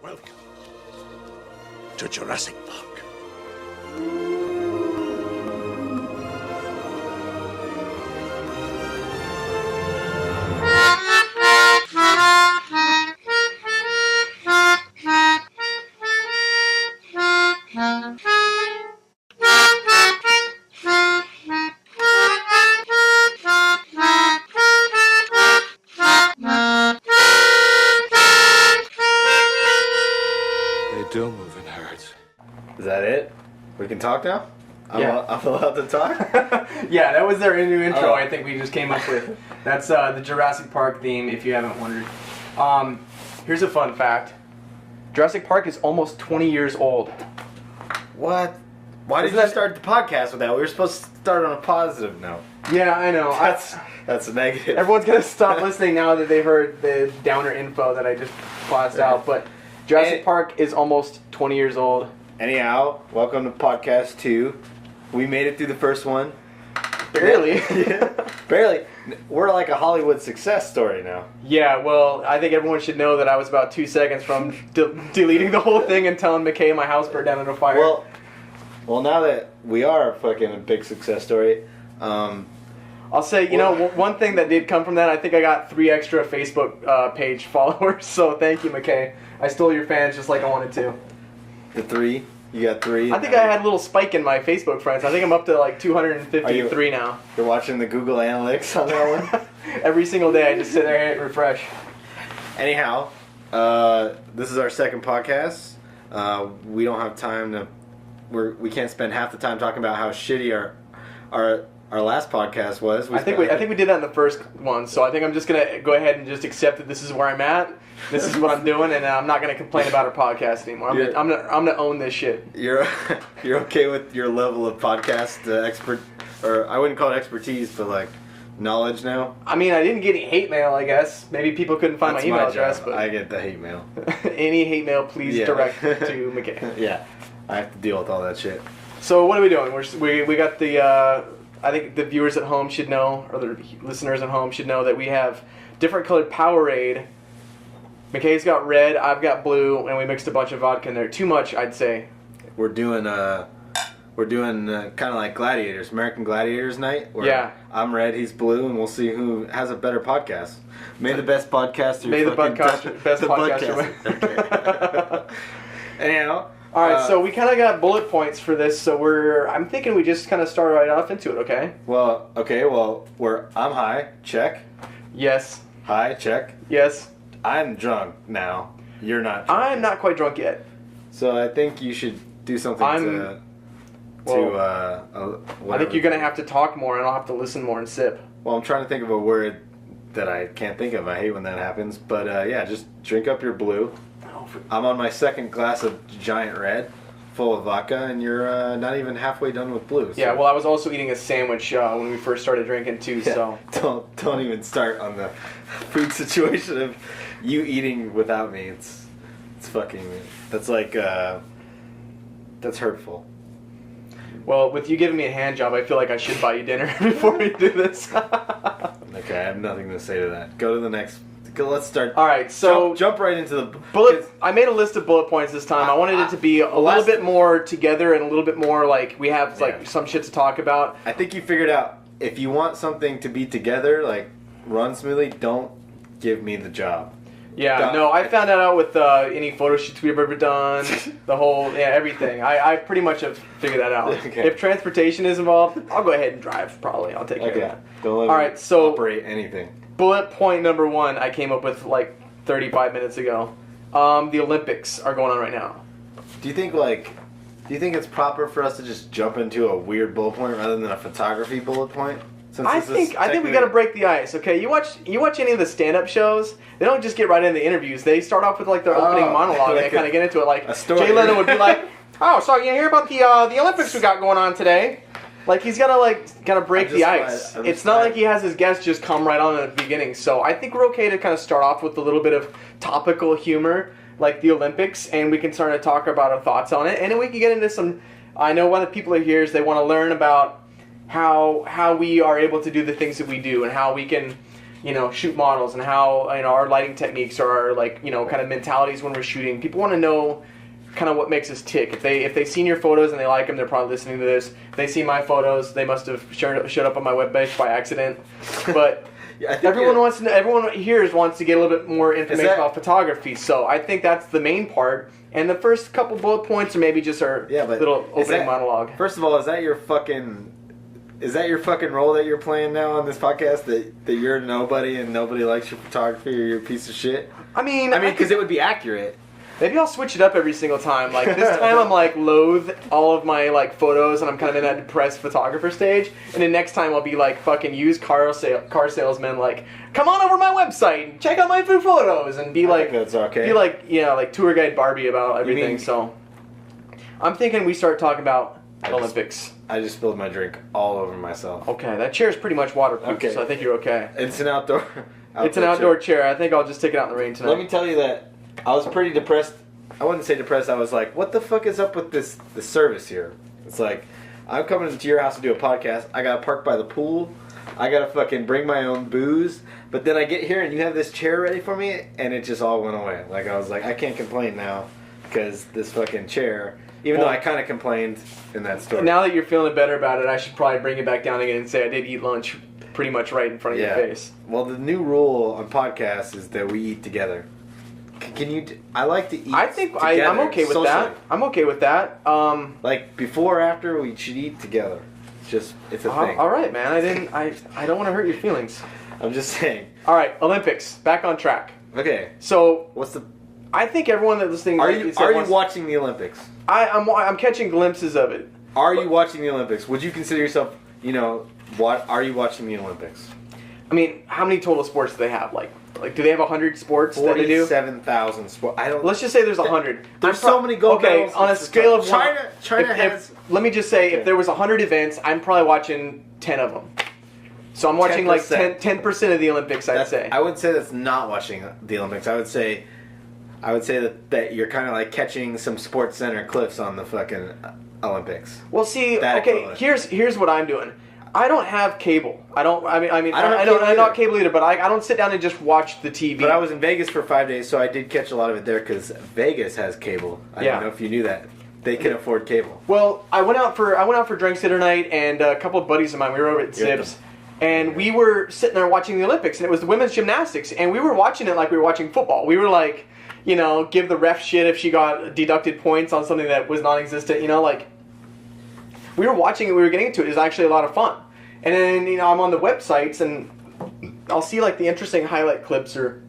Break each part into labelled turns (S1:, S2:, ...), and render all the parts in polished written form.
S1: Welcome to Jurassic Park. They do move in herds.
S2: Is that it? We can talk now? I'm allowed to talk?
S3: Yeah, that was their new intro. I think we just came up with. That's the Jurassic Park theme, if you haven't wondered. Here's a fun fact. Jurassic Park is almost 20 years old.
S2: What? Why did you start the podcast with that? We were supposed to start on a positive note.
S3: Yeah, I know.
S2: That's a negative.
S3: Everyone's going to stop listening now that they've heard the downer info that I just passed out. But Jurassic Park is almost 20 years old.
S2: Anyhow, welcome to podcast 2. We made it through the first one.
S3: Barely.
S2: Yeah, barely. We're like a Hollywood success story now.
S3: Yeah, well, I think everyone should know that I was about 2 seconds from deleting the whole thing and telling McKay my house burned down in a fire.
S2: Well, now that we are fucking a big success story,
S3: I'll say, one thing that did come from that, I think I got 3 extra Facebook page followers, so thank you, McKay. I stole your fans just like I wanted to.
S2: The 3? You got 3?
S3: I think I had a little spike in my Facebook friends. I think I'm up to like 253 now.
S2: You're watching the Google Analytics on that one?
S3: Every single day I just sit there and hit refresh.
S2: Anyhow, this is our second podcast. We don't have time to... We can't spend half the time talking about how shitty our last podcast was. I think
S3: we did that in the first one, so I think I'm just gonna go ahead and just accept that this is where I'm at. This is what I'm doing, and I'm not gonna complain about our podcast anymore. I'm gonna own this shit.
S2: You're okay with your level of podcast expert, or I wouldn't call it expertise, but like knowledge now?
S3: I mean, I didn't get any hate mail, I guess. Maybe people couldn't find my email address, but
S2: I get the hate mail.
S3: Any hate mail, please direct to McKay.
S2: Yeah, I have to deal with all that shit.
S3: So what are we doing? We got the. I think the viewers at home should know, or the listeners at home should know that we have different colored Powerade. McKay's got red, I've got blue, and we mixed a bunch of vodka in there. Too much, I'd say.
S2: We're doing kind of like Gladiators, American Gladiators night.
S3: Yeah.
S2: I'm red, he's blue, and we'll see who has a better podcast. May the best podcaster.
S3: May the best podcaster.
S2: Okay. Anyhow.
S3: All right, so we kind of got bullet points for this, so I'm thinking we just kind of start right off into it, okay?
S2: Well, I'm high, check.
S3: Yes.
S2: High, check.
S3: Yes.
S2: I'm drunk now. You're not drunk.
S3: I'm not quite drunk yet.
S2: So I think you should do something
S3: I think you're going to have to talk more, and I'll have to listen more and sip.
S2: Well, I'm trying to think of a word that I can't think of. I hate when that happens. But just drink up your blue. I'm on my second glass of giant red, full of vodka, and you're not even halfway done with blue. So.
S3: Yeah, well, I was also eating a sandwich when we first started drinking too.
S2: Yeah, so don't even start on the food situation of you eating without me. It's fucking. That's like that's hurtful.
S3: Well, with you giving me a hand job, I feel like I should buy you dinner before we do this.
S2: Okay, I have nothing to say to that. Go to the next. Let's start.
S3: All right, so
S2: jump right into the
S3: bullet. I made a list of bullet points this time. I wanted it to be a little bit more together and a little bit more like we have some shit to talk about.
S2: I think you figured out if you want something to be together, like run smoothly, don't give me the job.
S3: Yeah, no, I found that out with any photo shoots we've ever done, the whole, everything. I pretty much have figured that out. Okay. If transportation is involved, I'll go ahead and drive, probably. I'll take care of that.
S2: Don't let me operate anything.
S3: Bullet point number 1 I came up with like 35 minutes ago. The Olympics are going on right now.
S2: Do you think it's proper for us to just jump into a weird bullet point rather than a photography bullet point?
S3: I think we got to break the ice. Okay, you watch any of the stand-up shows? They don't just get right into the interviews. They start off with like their opening monologue and they kind of get into it. Like Jay Leno would be like, "Oh, so you hear about the Olympics we got going on today?" Like he's gotta break the ice. It's not like he has his guests just come right on at the beginning. So I think we're okay to kind of start off with a little bit of topical humor, like the Olympics, and we can start to talk about our thoughts on it, and then we can get into some. I know one of the people are here is they want to learn about how we are able to do the things that we do and how we can, shoot models and how our lighting techniques or our kind of mentalities when we're shooting. People want to know kind of what makes us tick. If they've seen your photos and they like them, they're probably listening to this. If they see my photos, they must have showed up on my webpage by accident. But everyone wants to know, everyone here wants to get a little bit more information about photography. So I think that's the main part. And the first couple bullet points are maybe just our little opening monologue.
S2: First of all, is that your fucking role that you're playing now on this podcast? That you're nobody and nobody likes your photography or you're a piece of shit?
S3: I mean,
S2: because it would be accurate.
S3: Maybe I'll switch it up every single time. Like this time, I'm like loathe all of my photos, and I'm kind of in that depressed photographer stage. And then next time, I'll be like fucking used car salesman, like come on over to my website, and check out my food photos, and be like,
S2: that's okay.
S3: Be like tour guide Barbie about everything. So I'm thinking we start talking about Olympics.
S2: I just spilled my drink all over myself.
S3: Okay, that chair is pretty much waterproof, so I think you're okay.
S2: It's an outdoor
S3: it's an outdoor chair. I think I'll just take it out in the rain tonight.
S2: Let me tell you that I was pretty depressed. I wouldn't say depressed. I was like, what the fuck is up with this service here? It's like, I'm coming to your house to do a podcast. I got to park by the pool. I got to fucking bring my own booze. But then I get here and you have this chair ready for me, and it just all went away. Like, I was like, I can't complain now because this fucking chair, even though I kind of complained in that story.
S3: Now that you're feeling better about it, I should probably bring it back down again and say I did eat lunch pretty much right in front of your face.
S2: Well, the new rule on podcasts is that we eat together. Can you? I like to eat.
S3: I think I'm okay with socially. That. I'm okay with that.
S2: Like before or after, we should eat together. It's a thing.
S3: All right, man. I don't want to hurt your feelings.
S2: I'm just saying.
S3: All right, Olympics. Back on track.
S2: Okay.
S3: So
S2: what's the?
S3: I think everyone that's listening.
S2: Are you watching the Olympics?
S3: I'm catching glimpses of it.
S2: Are you watching the Olympics? Would you consider yourself? Are you watching the Olympics?
S3: I mean, how many total sports do they have? Like, do they have 100 sports that they do?
S2: 47,000 sports.
S3: Let's just say there's 100.
S2: There's so many gold medals.
S3: Okay, on a scale of
S2: China has.
S3: Let me just say, if there was 100 events, I'm probably watching 10 of them. So I'm watching 10%. Like 10% of the Olympics. I'd say.
S2: I would say that's not watching the Olympics. I would say that you're kind of like catching some Sports Center clips on the fucking Olympics.
S3: Well, see, here's what I'm doing. I don't have cable. I'm not cable either, but I don't sit down and just watch the TV.
S2: But I was in Vegas for 5 days, so I did catch a lot of it there because Vegas has cable. I don't know if you knew that. They can afford cable.
S3: Well, I went out for drinks the other night, and a couple of buddies of mine, we were over at Zips, and we were sitting there watching the Olympics, and it was the women's gymnastics, and we were watching it like we were watching football. We were like, give the ref shit if she got deducted points on something that was non-existent, we were watching it, we were getting into it. It was actually a lot of fun. And then, I'm on the websites and I'll see like the interesting highlight clips or...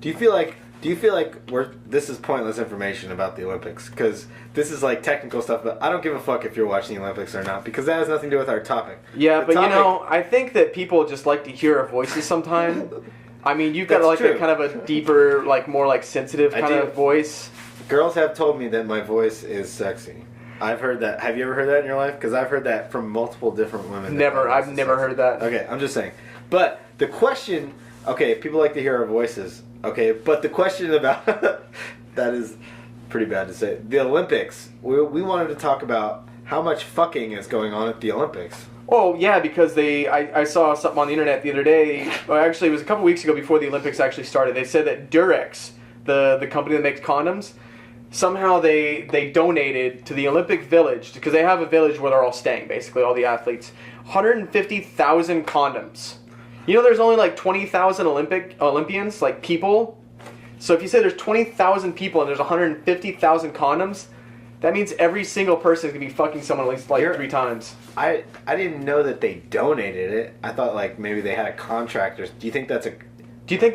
S2: Do you feel like this is pointless information about the Olympics? Because this is like technical stuff, but I don't give a fuck if you're watching the Olympics or not because that has nothing to do with our topic.
S3: Yeah, but I think that people just like to hear our voices sometimes. I mean, you've got like a kind of a deeper, like more like sensitive kind of voice.
S2: Girls have told me that my voice is sexy. I've heard that. Have you ever heard that in your life? Because I've heard that from multiple different women.
S3: Never. I've never heard that.
S2: Okay, I'm just saying. But the question... Okay, people like to hear our voices. Okay, but the question about... that is pretty bad to say. The Olympics. We wanted to talk about how much fucking is going on at the Olympics.
S3: Oh, yeah, because I saw something on the internet the other day. Well, actually, it was a couple weeks ago before the Olympics actually started. They said that Durex, the company that makes condoms... Somehow they donated to the Olympic Village, because they have a village where they're all staying, basically, all the athletes, 150,000 condoms. There's only like 20,000 Olympians, like people. So if you say there's 20,000 people and there's 150,000 condoms, that means every single person is going to be fucking someone at least like 3 times. I
S2: didn't know that they donated it. I thought like maybe they had a contract. Do you think that's a...
S3: Do you think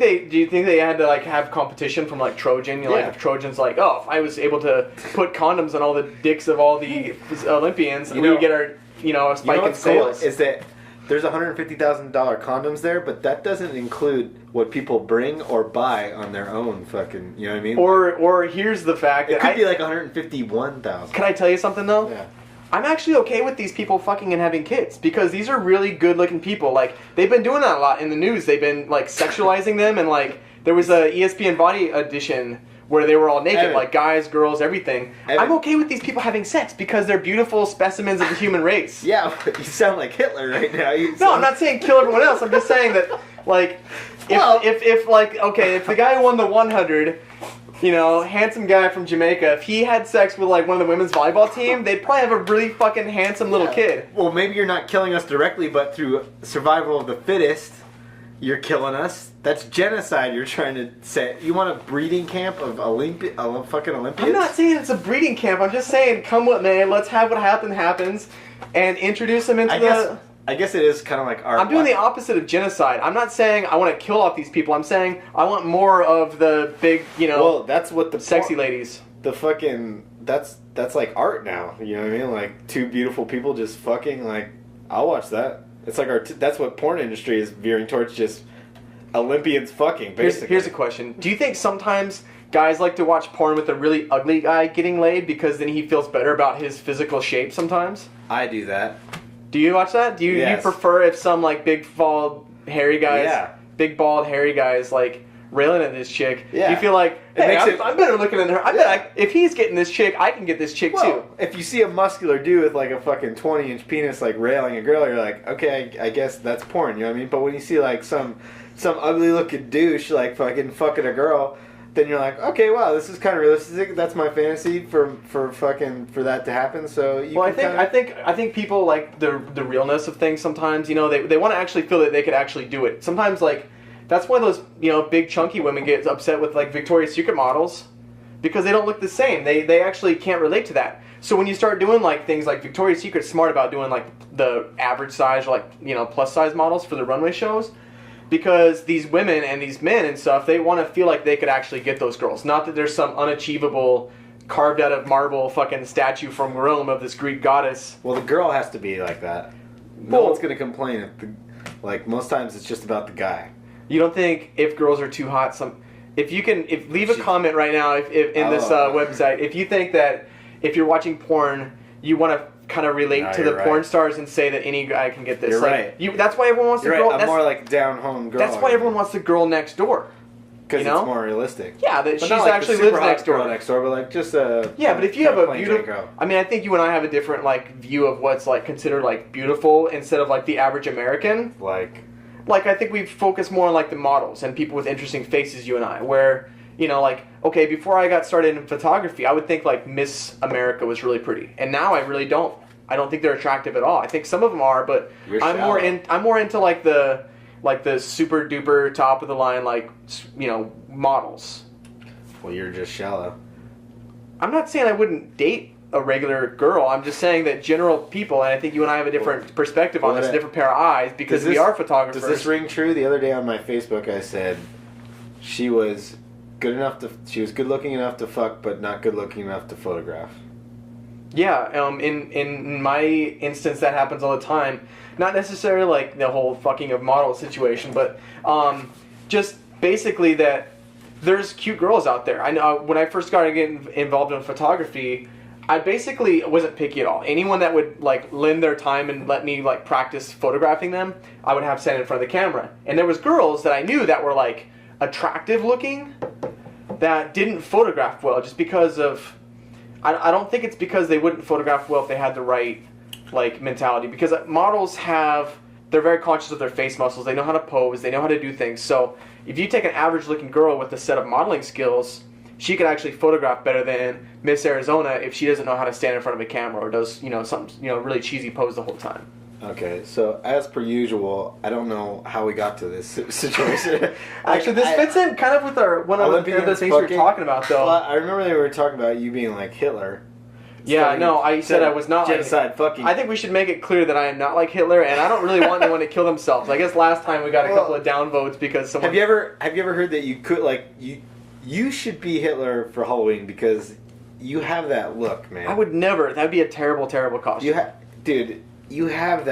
S3: they had to like have competition from like Trojan? Like if Trojan's like, oh, if I was able to put condoms on all the dicks of all the Olympians, we would get our a spike in sales.
S2: Cool is that there's $150,000 condoms there, but that doesn't include what people bring or buy on their own fucking. You know what I mean?
S3: Or here's the fact
S2: it could be like 151,000.
S3: Can I tell you something though?
S2: Yeah.
S3: I'm actually okay with these people fucking and having kids because these are really good-looking people. Like, they've been doing that a lot in the news. They've been, like, sexualizing them, and, like, there was a ESPN Body edition where they were all naked, like guys, girls, everything. I'm okay with these people having sex because they're beautiful specimens of the human race.
S2: Yeah, you sound like Hitler right now.
S3: No, I'm not saying kill everyone else. I'm just saying that Like, if the guy who won the 100, handsome guy from Jamaica, if he had sex with like one of the women's volleyball team, they'd probably have a really fucking handsome little kid.
S2: Well, maybe you're not killing us directly, but through survival of the fittest, you're killing us. That's genocide. You're trying to say. You want a breeding camp of fucking Olympians?
S3: I'm not saying it's a breeding camp. I'm just saying, come with me. Let's have what happens, and introduce them into
S2: I guess it is kind of like art.
S3: I'm doing the opposite of genocide. I'm not saying I want to kill off these people. I'm saying I want more of the big,
S2: Well, that's what the
S3: sexy ladies.
S2: The fucking that's like art now. You know what I mean? Like two beautiful people just fucking. Like I'll watch that. It's like that's what porn industry is veering towards. Just Olympians fucking. Basically.
S3: Here's a question. Do you think sometimes guys like to watch porn with a really ugly guy getting laid because then he feels better about his physical shape sometimes?
S2: I do that.
S3: Do you watch that? Do you,
S2: yes.
S3: you prefer if some like big bald hairy guys, big bald hairy guys like railing at this chick? Yeah. Do you feel like, hey, I'm better looking than her. I bet if he's getting this chick, I can get this chick too.
S2: If you see a muscular dude with like a fucking 20-inch penis like railing a girl, you're like, okay, I guess that's porn. You know what I mean? But when you see like some ugly looking douche like fucking a girl, then you're like, okay, wow, this is kind of realistic. That's my fantasy for that to happen. So
S3: I think people like the realness of things sometimes. They want to actually feel that they could actually do it. Sometimes like that's why those big chunky women get upset with like Victoria's Secret models because they don't look the same. They actually can't relate to that. So when you start doing like things like Victoria's Secret's smart about doing like the average size or like plus size models for the runway shows. Because these women and these men and stuff, they want to feel like they could actually get those girls. Not that there's some unachievable, carved out of marble fucking statue from Rome of this Greek goddess.
S2: Well, the girl has to be like that. No one's going to complain. Most times it's just about the guy.
S3: You don't think if girls are too hot, leave a comment right now in this website. If you think that if you're watching porn, you want to kind of relate to the porn stars and say that any guy can get this.
S2: You're right.
S3: That's why everyone wants the girl.
S2: I'm more like down home girl.
S3: That's why everyone wants the girl next door.
S2: Because it's more realistic.
S3: Yeah, that she actually lives next door.
S2: But like just a
S3: but if you have a beautiful girl. I mean, I think you and I have a different like view of what's like considered like beautiful instead of like the average American.
S2: Like
S3: I think we focus more on like the models and people with interesting faces. You and I, where okay, before I got started in photography, I would think like Miss America was really pretty, and now I really don't. I don't think they're attractive at all. I think some of them are, but I'm more into like the super duper top of the line models.
S2: Well, you're just shallow.
S3: I'm not saying I wouldn't date a regular girl. I'm just saying that general people, and I think you and I have a different perspective on this, a different pair of eyes because we are photographers.
S2: Does this ring true? The other day on my Facebook, I said she was good looking enough to fuck, but not good looking enough to photograph.
S3: Yeah, in my instance, that happens all the time. Not necessarily like the whole fucking of model situation, but just basically that there's cute girls out there. I know when I first started getting involved in photography, I basically wasn't picky at all. Anyone that would like lend their time and let me like practice photographing them, I would have stand in front of the camera. And there was girls that I knew that were like attractive looking that didn't photograph well just because of... I don't think it's because they wouldn't photograph well if they had the right like mentality. Because models they're very conscious of their face muscles. They know how to pose. They know how to do things. So if you take an average-looking girl with a set of modeling skills, she could actually photograph better than Miss Arizona if she doesn't know how to stand in front of a camera or does some really cheesy pose the whole time.
S2: Okay, so as per usual, I don't know how we got to this situation.
S3: Actually, this fits in kind of with one of the things we were talking about, though.
S2: Well, I remember they were talking about you being like Hitler.
S3: Yeah, no, I said I was not
S2: genocide fucking.
S3: I think we should make it clear that I am not like Hitler, and I don't really want anyone to kill themselves. I guess last time we got a couple of downvotes because someone...
S2: Have you ever heard that you could you should be Hitler for Halloween because you have that look, man.
S3: I would never. That'd be a terrible, terrible costume.
S2: Dude... You have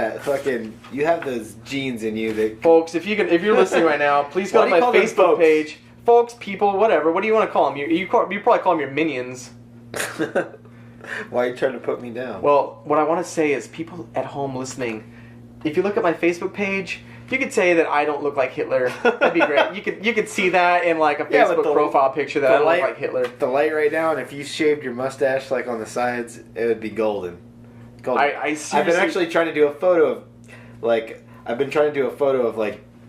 S2: you have those genes in you that...
S3: Folks, if you're listening right now, please go to my Facebook page. Folks, people, whatever. What do you want to call them? You probably call them your minions.
S2: Why are you trying to put me down?
S3: Well, what I want to say is people at home listening, if you look at my Facebook page, you could say that I don't look like Hitler. That'd be great. You could see that in like a Facebook profile picture that I don't look like Hitler.
S2: The light right now, and if you shaved your mustache like on the sides, it would be golden.
S3: I seriously...
S2: I've been actually trying to do a photo of, like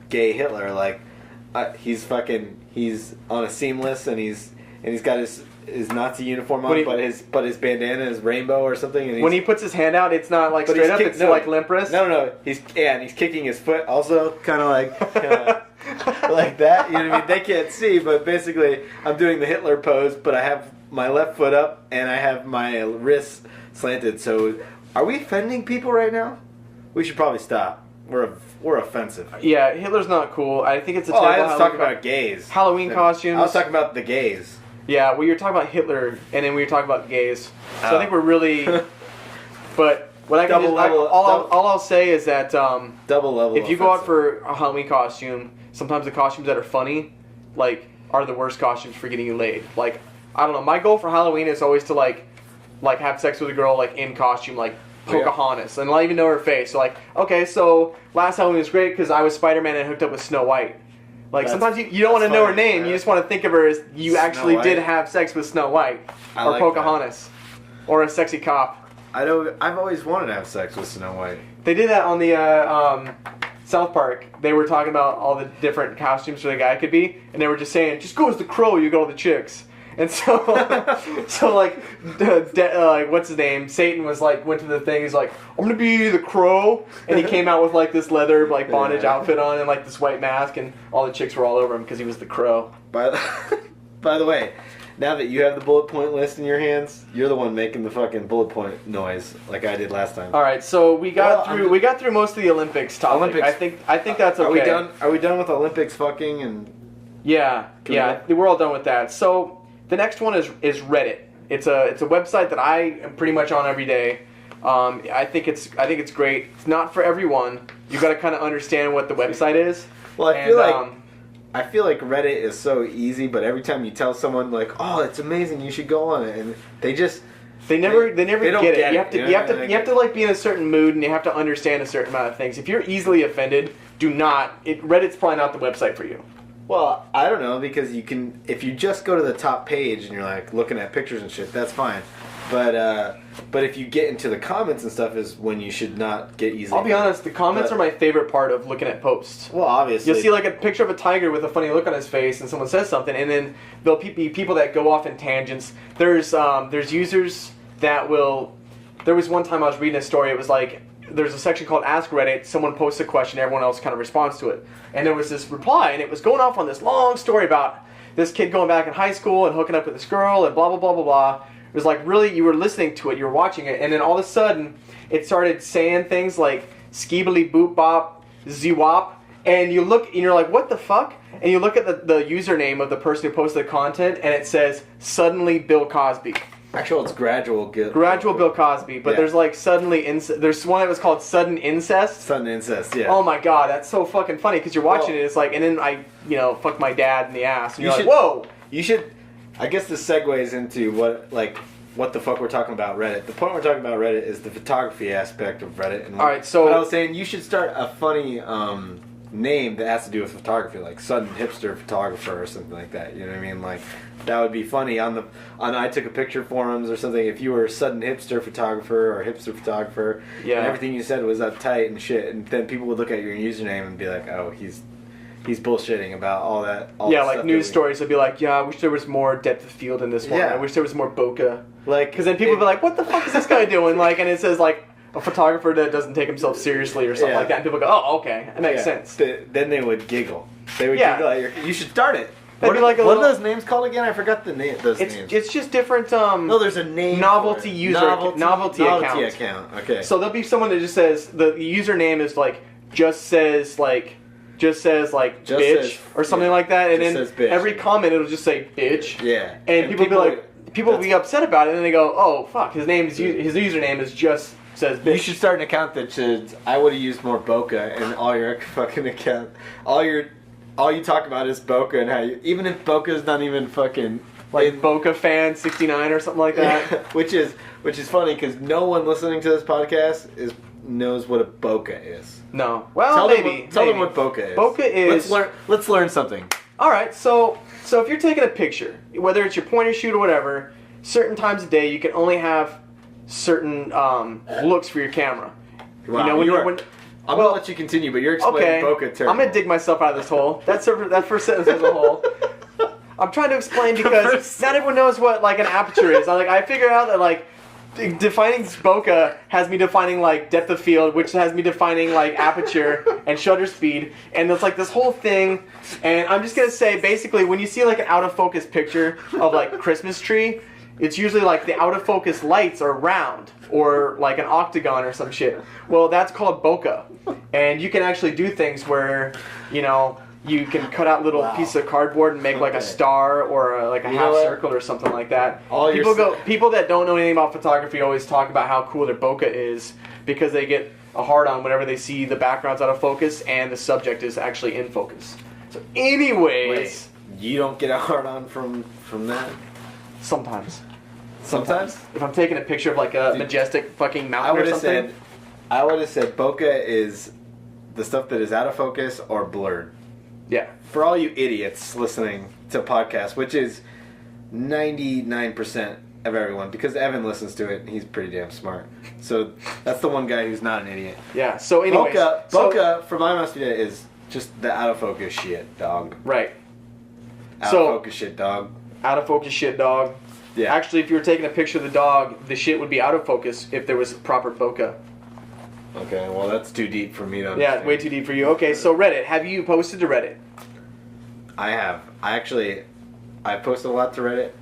S2: gay Hitler. Like, he's on a seamless, and he's got his Nazi uniform on, but his bandana is rainbow or something. And
S3: when he puts his hand out, it's not like straight up; it's like limp wrist.
S2: No. And he's kicking his foot also, kind of like like that. You know what I mean? They can't see, but basically, I'm doing the Hitler pose, but I have my left foot up and I have my wrists slanted. So, are we offending people right now? We should probably stop. We're offensive.
S3: Yeah, Hitler's not cool. I think it's a terrible.
S2: I was talking about gays.
S3: Halloween costumes.
S2: I was talking about the gays.
S3: Yeah, well, you were talking about Hitler, and then we were talking about gays. So I think we're really. But what I can all I'll say is that
S2: double level.
S3: If you go out for a Halloween costume, sometimes the costumes that are funny, like, are the worst costumes for getting you laid. Like, I don't know. My goal for Halloween is always to like have sex with a girl like in costume, like Pocahontas, and not even know her face. So like, okay, so last Halloween was great because I was Spider-Man and hooked up with Snow White. Like, sometimes you don't want to know her name. You just want to think of her as you actually did have sex with Snow White. Or like Pocahontas. Or a sexy cop.
S2: I've always wanted to have sex with Snow White.
S3: They did that on the South Park. They were talking about all the different costumes for the guy could be. And they were just saying, just go as the Crow, you go with the chicks. And so, what's his name? Satan was like, went to the thing. He's like, I'm gonna be the Crow, and he came out with like this leather like bondage outfit on and like this white mask, and all the chicks were all over him because he was the Crow.
S2: By the way, now that you have the bullet point list in your hands, you're the one making the fucking bullet point noise like I did last time.
S3: All right, so we got through most of the Olympics topic. I think that's okay.
S2: Are we done with Olympics fucking and?
S3: Yeah, we're all done with that. So. The next one is Reddit. It's a website that I am pretty much on every day. I think it's great. It's not for everyone. You got to kind of understand what the website is.
S2: Well, I feel like Reddit is so easy, but every time you tell someone like, "Oh, it's amazing, you should go on it," and they never get it. You have to like be in a certain mood, and you have to understand a certain amount of things. If you're easily offended, Reddit's probably not the website for you. Well, I don't know, because you can, if you just go to the top page and you're like looking at pictures and shit, that's fine. But if you get into the comments and stuff is when you should not get easily.
S3: I'll be honest, the comments are my favorite part of looking at posts.
S2: Well, obviously.
S3: You'll see like a picture of a tiger with a funny look on his face and someone says something, and then there'll be people that go off in tangents. There's users that will. There was one time I was reading a story, it was like, there's a section called Ask Reddit, someone posts a question, everyone else kind of responds to it. And there was this reply, and it was going off on this long story about this kid going back in high school and hooking up with this girl and blah, blah, blah, blah, blah. It was like, really, you were listening to it, you were watching it, and then all of a sudden, it started saying things like, skeebly boop bop, zwop, and you look, and you're like, what the fuck? And you look at the username of the person who posted the content, and it says, suddenly Bill Cosby.
S2: Actually, it's gradual
S3: Bill Cosby, but there's like there's one that was called Sudden Incest.
S2: Sudden Incest, yeah.
S3: Oh my god, that's so fucking funny because you're watching it. It's like, and then I, fuck my dad in the ass, and you're like, whoa.
S2: You should. I guess this segues into what the fuck we're talking about Reddit. The point we're talking about Reddit is the photography aspect of Reddit. And
S3: all right, so
S2: what I was saying, you should start a funny name that has to do with photography, like Sudden Hipster Photographer or something like that. You know what I mean? Like, that would be funny on I Took a Picture forums or something. If you were a Sudden Hipster Photographer or Hipster Photographer, and everything you said was uptight and shit, and then people would look at your username and be like, oh, he's bullshitting about all that.
S3: Like news stories would be like, yeah, I wish there was more depth of field in this one. I wish there was more bokeh. Like, because then people would be like, what the fuck is this guy doing? Like, and it says like, a photographer that doesn't take himself seriously or something like that, and people go, oh, okay, that makes sense.
S2: Then they would giggle. They would giggle at you should start it.
S3: What
S2: are those names called again? I forgot the name. Those names.
S3: It's just different.
S2: No, there's a name.
S3: Novelty user. Novelty account.
S2: Okay.
S3: So there'll be someone that just says the username is like just says bitch or something like that, and then every comment it'll just say bitch.
S2: Yeah.
S3: And people will be upset about it, and then they go, oh fuck, his username is just. Says bitch.
S2: You should start an account that says, I would have used more bokeh in all your fucking account. All you talk about is bokeh and how you, even if bokeh is not even fucking
S3: like bokeh fan 69 or something like that.
S2: Yeah, which is funny because no one listening to this podcast knows what a bokeh is.
S3: No. Well,
S2: tell them what bokeh is.
S3: Bokeh is.
S2: Let's learn something.
S3: All right. So if you're taking a picture, whether it's your point and shoot or whatever, certain times a day you can only have certain looks for your camera.
S2: Wow, I'm gonna let you continue, but you're explaining Boca terrible.
S3: I'm gonna dig myself out of this hole. That first sentence was a hole. I'm trying to explain because not everyone knows what like an aperture is. I figured out that like defining bokeh has me defining like depth of field, which has me defining like aperture and shutter speed, and it's like this whole thing. And I'm just gonna say basically when you see like an out of focus picture of like Christmas tree, it's usually like the out of focus lights are round or like an octagon or some shit. Well, that's called bokeh, and you can actually do things where you can cut out little pieces of cardboard and make like a star or like a half circle or something like that. People that don't know anything about photography always talk about how cool their bokeh is because they get a hard on whenever they see the background's out of focus and the subject is actually in focus. So anyways...
S2: Wait, you don't get a hard on from that?
S3: Sometimes.
S2: If
S3: I'm taking a picture of like a majestic fucking mountain or something.
S2: I would have said bokeh is the stuff that is out of focus or blurred.
S3: Yeah.
S2: For all you idiots listening to podcasts, which is 99% of everyone, because Evan listens to it and he's pretty damn smart. So that's the one guy who's not an idiot.
S3: Yeah, so anyways.
S2: Bokeh, for my monster, is just the out of focus shit, dog.
S3: Right.
S2: Out of focus shit, dog.
S3: Out of focus shit, dog. Yeah. Actually, if you were taking a picture of the dog, the shit would be out of focus if there was proper bokeh.
S2: Okay, well that's too deep for me to understand.
S3: Yeah, way too deep for you. Okay, so Reddit. Have you posted to Reddit?
S2: I have. I posted a lot to Reddit.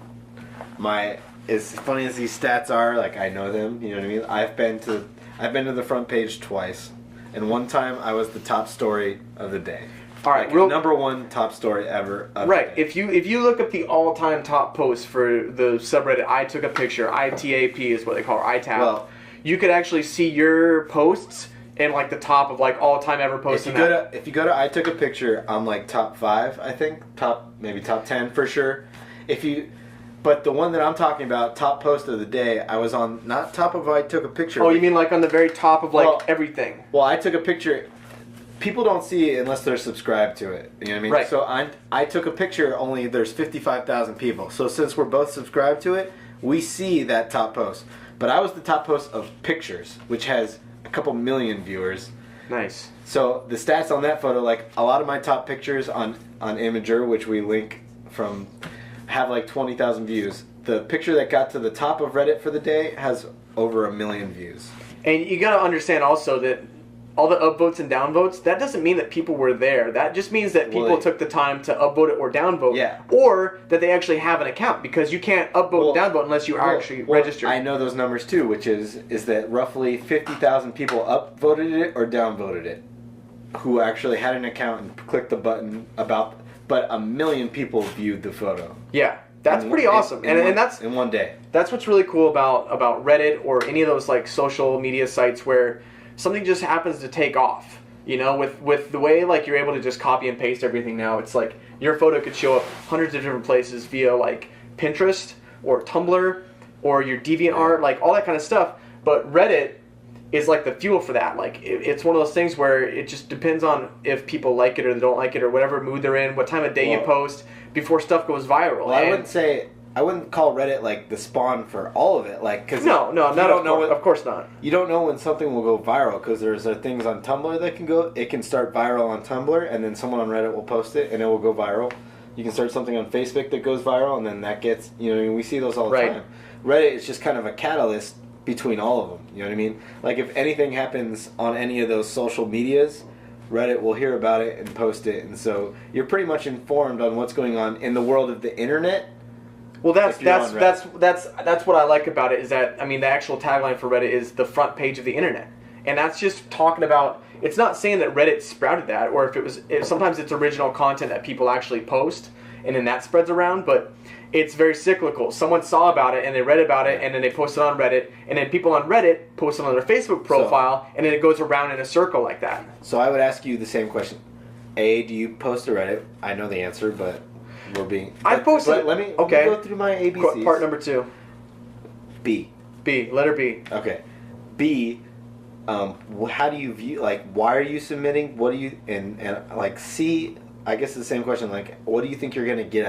S2: As funny as these stats are, like I know them, you know what I mean? I've been to the front page twice. And one time I was the top story of the day.
S3: All right,
S2: like number one top story ever.
S3: Right. If you look up the all-time top posts for the subreddit, I took a picture. ITAP is what they call it, ITAP. Well, you could actually see your posts in like the top of like all-time ever posts.
S2: If you go to I took a picture, I'm like top 5, I think, maybe top 10 for sure. But the one that I'm talking about, top post of the day, I was on not top of I took a picture.
S3: Oh, you mean like on the very top of like everything?
S2: Well, I took a picture. People don't see it unless they're subscribed to it. You know what I mean?
S3: Right.
S2: So I took a picture. Only there's 55,000 people. So since we're both subscribed to it, we see that top post. But I was the top post of pictures, which has a couple million viewers.
S3: Nice.
S2: So the stats on that photo, like a lot of my top pictures on Imager, which we link from, have like 20,000 views. The picture that got to the top of Reddit for the day has over 1 million views.
S3: And you gotta understand also that all the upvotes and downvotes, that doesn't mean that people were there. That just means that people took the time to upvote it or downvote.
S2: Yeah.
S3: Or that they actually have an account, because you can't upvote and downvote unless you are actually registered.
S2: I know those numbers too, which is that roughly 50,000 people upvoted it or downvoted it, who actually had an account and clicked the button but 1 million people viewed the photo.
S3: Yeah. That's pretty awesome. And that's
S2: in one day.
S3: That's what's really cool about Reddit or any of those like social media sites where something just happens to take off. You know, with the way like you're able to just copy and paste everything now, it's like your photo could show up hundreds of different places via like Pinterest or Tumblr or your DeviantArt, like all that kind of stuff. But Reddit is like the fuel for that. Like it's one of those things where it just depends on if people like it or they don't like it or whatever mood they're in, what time of day you post before stuff goes viral.
S2: Well, I wouldn't call Reddit like the spawn for all of it, like because
S3: of course not.
S2: You don't know when something will go viral because there's things on Tumblr that can go. It can start viral on Tumblr, and then someone on Reddit will post it, and it will go viral. You can start something on Facebook that goes viral, and then that gets we see those all the time. Reddit is just kind of a catalyst between all of them. You know what I mean? Like if anything happens on any of those social medias, Reddit will hear about it and post it, and so you're pretty much informed on what's going on in the world of the internet.
S3: Well, that's what I like about it is that, I mean, the actual tagline for Reddit is the front page of the internet. And that's just talking about, it's not saying that Reddit sprouted that, or sometimes it's original content that people actually post, and then that spreads around, but it's very cyclical. Someone saw about it, and they read about it, and then they posted on Reddit, and then people on Reddit post it on their Facebook profile, and then it goes around in a circle like that.
S2: So I would ask you the same question. A, do you post to Reddit? I know the answer, but...
S3: I posted.
S2: But let me go through my ABCs.
S3: Part number 2.
S2: B.
S3: Letter B.
S2: Okay. B. How do you view? Like, why are you submitting? What do you and like C? I guess the same question. Like, what do you think you're gonna get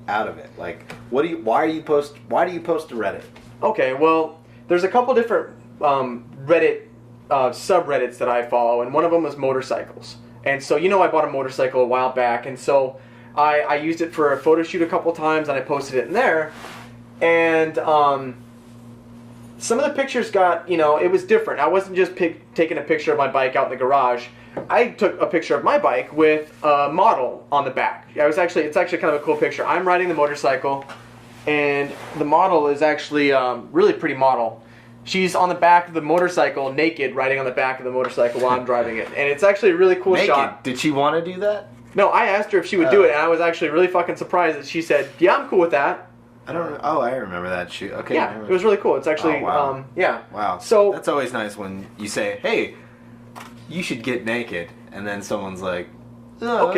S2: out of it? Like, why do you post to Reddit?
S3: Okay. Well, there's a couple different Reddit subreddits that I follow, and one of them was motorcycles. And so, I bought a motorcycle a while back, and so I used it for a photo shoot a couple times, and I posted it in there. And some of the pictures got, it was different. I wasn't just taking a picture of my bike out in the garage. I took a picture of my bike with a model on the back. It's actually kind of a cool picture. I'm riding the motorcycle, and the model is actually really pretty model. She's on the back of the motorcycle, naked, riding on the back of the motorcycle while I'm driving it. And it's actually a really cool shot.
S2: Did she want to do that?
S3: No, I asked her if she would do it, and I was actually really fucking surprised that she said, yeah, I'm cool with that.
S2: I remember that shoot. Okay.
S3: Yeah, it was really cool. It's actually,
S2: wow.
S3: Yeah.
S2: Wow.
S3: So
S2: that's always nice when you say, hey, you should get naked, and then someone's like, oh,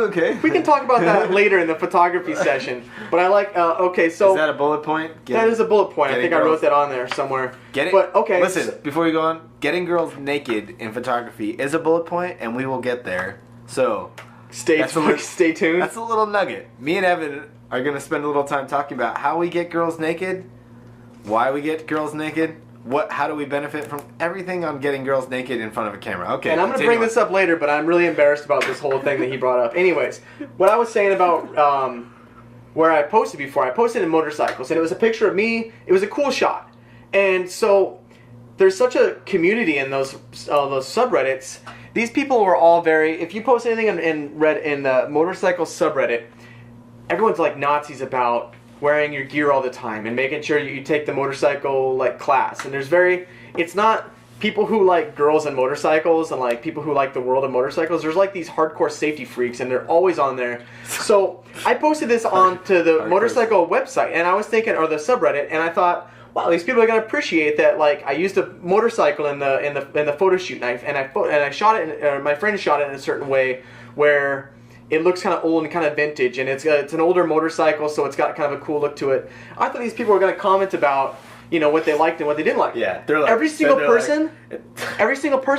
S2: okay. We
S3: can talk about that later in the photography session. But I like, so...
S2: Is that a bullet point?
S3: That is a bullet point. I think I wrote that on there somewhere.
S2: Listen, before you go on, getting girls naked in photography is a bullet point, and we will get there. So... Stay tuned. That's a little nugget. Me and Evan are going to spend a little time talking about how we get girls naked, why we get girls naked, how do we benefit from everything on getting girls naked in front of a camera. Okay.
S3: And I'm going to bring this up later, but I'm really embarrassed about this whole thing that he brought up. Anyways, what I was saying about where I posted before, I posted in motorcycles, and it was a picture of me. It was a cool shot. And so there's such a community in those subreddits. These people were all very... If you post anything in the motorcycle subreddit, everyone's like Nazis about wearing your gear all the time and making sure you take the motorcycle class. And it's not people who like girls and motorcycles and like people who like the world of motorcycles. There's like these hardcore safety freaks, and they're always on there. So I posted this onto the motorcycle website, and I was thinking, or the subreddit, and I thought, wow, these people are gonna appreciate that. Like, I used a motorcycle in the photo shoot, and I shot it. My friend shot it in a certain way where it looks kind of old and kind of vintage, and it's an older motorcycle, so it's got kind of a cool look to it. I thought these people were gonna comment about what they liked and what they didn't like.
S2: Yeah, they're like,
S3: every single person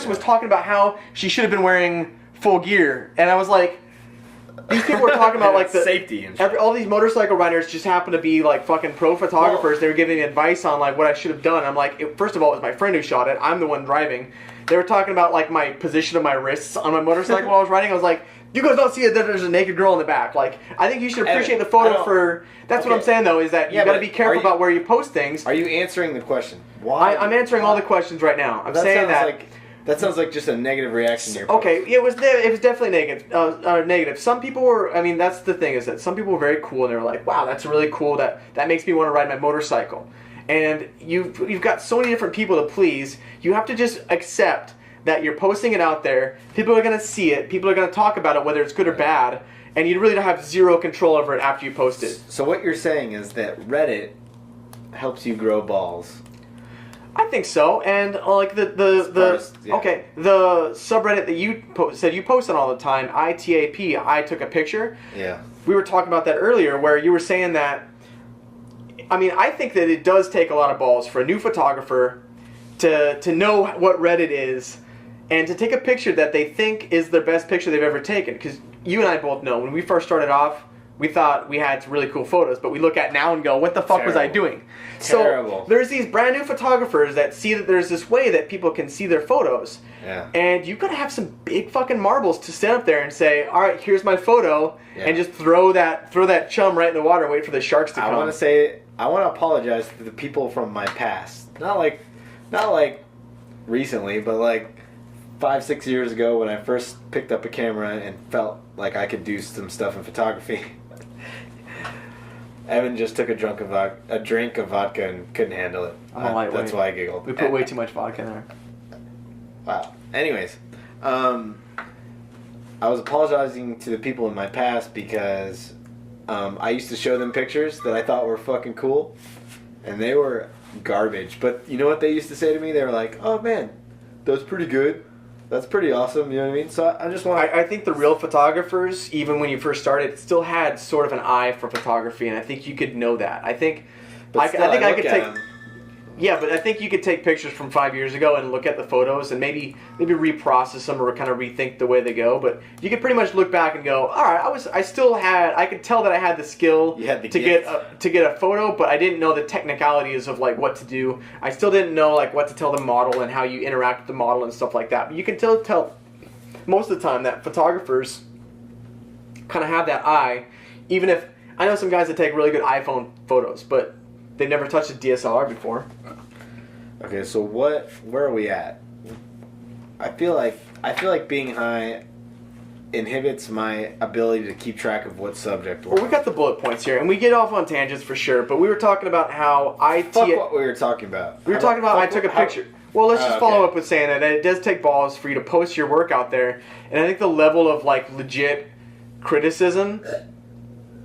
S3: was talking about how she should have been wearing full gear, and I was like, these people were talking about like the
S2: safety and shit.
S3: All these motorcycle riders just happen to be like fucking pro photographers. They were giving me advice on like what I should have done. I'm like, first of all, it was my friend who shot it. I'm the one driving. They were talking about like my position of my wrists on my motorcycle while I was riding. I was like, you guys don't see it that there's a naked girl in the back. Like, I think you should appreciate the photo for... That's what I'm saying, though, is that you got to be careful about where you post things.
S2: Are you answering the question? Why?
S3: I'm answering all the questions right now. I'm saying that...
S2: That sounds like just a negative reaction to your post.
S3: Okay, it was definitely negative. Some people were... I mean, that's the thing, is that some people were very cool, and they were like, wow, that's really cool. That makes me want to ride my motorcycle. And you've got so many different people to please. You have to just accept that you're posting it out there, people are going to see it, people are going to talk about it, whether it's good or bad, and you really don't have zero control over it after you post it.
S2: So what you're saying is that Reddit helps you grow balls.
S3: I think so, and like the subreddit that you said you post on all the time, ITAP, I took a picture.
S2: Yeah.
S3: We were talking about that earlier, where you were saying that, I mean, I think that it does take a lot of balls for a new photographer to know what Reddit is, and to take a picture that they think is the best picture they've ever taken. Because you and I both know, when we first started off, we thought we had really cool photos, but we look at now and go, what the fuck was I doing?
S2: Terrible.
S3: So there's these brand new photographers that see that there's this way that people can see their photos.
S2: Yeah.
S3: And you've got to have some big fucking marbles to stand up there and say, all right, here's my photo, and just throw that chum right in the water and wait for the sharks to come.
S2: I want to apologize to the people from my past. Not like recently, but like 5-6 years ago when I first picked up a camera and felt like I could do some stuff in photography. Evan just took a drink of vodka and couldn't handle it. That's why I giggled.
S3: We put way too much vodka in there.
S2: Wow. Anyways, I was apologizing to the people in my past because I used to show them pictures that I thought were fucking cool, and they were garbage. But you know what they used to say to me? They were like, "Oh man, that's pretty good. That's pretty awesome." You know what I mean? So I just want.
S3: I think the real photographers, even when you first started, still had sort of an eye for photography, and I think you could know that. I think.
S2: But I could take.
S3: Yeah, but I think you could take pictures from 5 years ago and look at the photos and maybe reprocess them or kind of rethink the way they go. But you could pretty much look back and go, all right, I could tell that I had the skill to get a photo, but I didn't know the technicalities of like what to do. I still didn't know like what to tell the model and how you interact with the model and stuff like that. But you can tell most of the time that photographers kind of have that eye, even if I know some guys that take really good iPhone photos, but they've never touched a DSLR before.
S2: Okay, so where are we at? I feel like being high inhibits my ability to keep track of what subject we're
S3: Well, we got the bullet points here, and we get off on tangents for sure, but we were talking about how
S2: Fuck what we were talking about.
S3: We were talking about I took a picture. Well, let's just follow up with saying that it does take balls for you to post your work out there, and I think the level of like legit criticism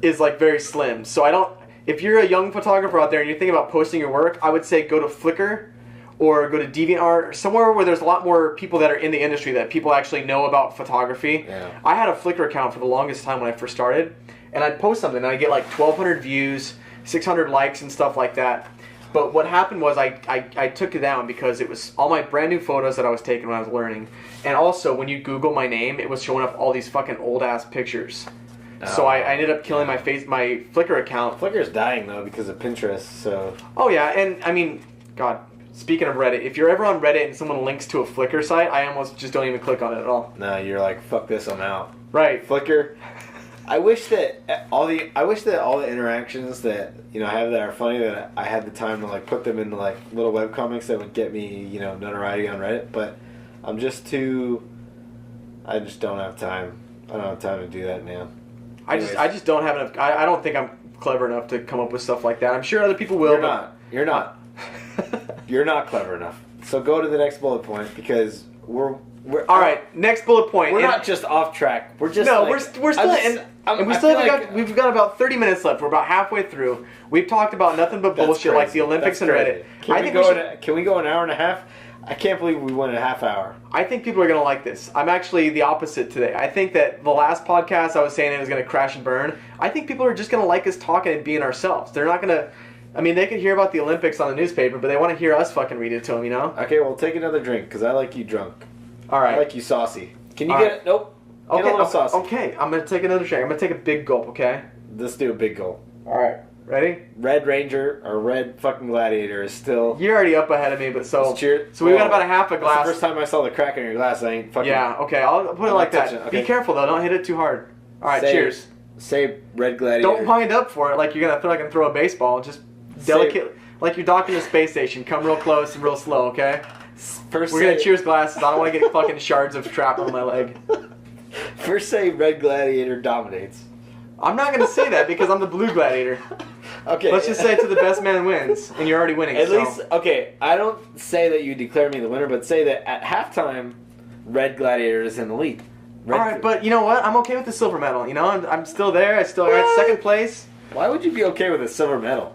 S3: is like very slim. So if you're a young photographer out there and you're thinking about posting your work, I would say go to Flickr or go to DeviantArt or somewhere where there's a lot more people that are in the industry that people actually know about photography. Yeah. I had a Flickr account for the longest time when I first started, and I'd post something and I'd get like 1,200 views, 600 likes and stuff like that. But what happened was I took it down because it was all my brand new photos that I was taking when I was learning. And also, when you Google my name, it was showing up all these fucking old-ass pictures. So I ended up killing my Flickr account.
S2: Flickr's dying, though, because of Pinterest, so...
S3: Oh, yeah, and, I mean, God, speaking of Reddit, if you're ever on Reddit and someone links to a Flickr site, I almost just don't even click on it at all.
S2: No, you're like, fuck this, I'm out.
S3: Right.
S2: Flickr... I wish that all the interactions that I have that are funny, that I had the time to like put them into like little webcomics that would get me notoriety on Reddit, but I just don't have time. I don't have time to do that now.
S3: I just don't have enough. I don't think I'm clever enough to come up with stuff like that. I'm sure other people will.
S2: You're not. You're not clever enough. So go to the next bullet point because we're
S3: all right. Next bullet point.
S2: We're not just off track. We're just
S3: we're still we've got about 30 minutes left. We're about halfway through. We've talked about nothing but bullshit like the Olympics and Reddit.
S2: Can we go an hour and a half? I can't believe we went a half hour.
S3: I think people are going to like this. I'm actually the opposite today. I think that the last podcast I was saying it was going to crash and burn. I think people are just going to like us talking and being ourselves. They're not going to... I mean, they can hear about the Olympics on the newspaper, but they want to hear us fucking read it to them,
S2: Okay, well, take another drink, because I like you drunk.
S3: All right.
S2: I like you saucy. Can you get it? Nope. Get a little saucy.
S3: Okay, I'm going to take another drink. I'm going to take a big gulp, okay?
S2: Let's do a big gulp.
S3: All right. Ready?
S2: Red Ranger or Red fucking Gladiator is still...
S3: You're already up ahead of me, but so...
S2: Cheers.
S3: So we've got about a half a glass.
S2: That's the first time I saw the crack in your glass. I ain't fucking...
S3: Yeah, okay. I'll put it like that. Okay. Be careful, though. Don't hit it too hard. All right, cheers.
S2: Say Red Gladiator.
S3: Don't wind up for it like you're going to feel like I can throw a baseball. Just delicate... Like you're docking the space station. Come real close and real slow, okay? We're going to cheers glasses. I don't want to get fucking shards of shrapnel on my leg.
S2: First say Red Gladiator dominates.
S3: I'm not going to say that because I'm the Blue Gladiator.
S2: Okay.
S3: Let's just say to the best man wins, and you're already winning.
S2: At least, okay, I don't say that you declare me the winner, but say that at halftime, Red Gladiator is in the lead.
S3: Alright, but you know what? I'm okay with the silver medal. I'm still there. I still got second place.
S2: Why would you be okay with a silver medal?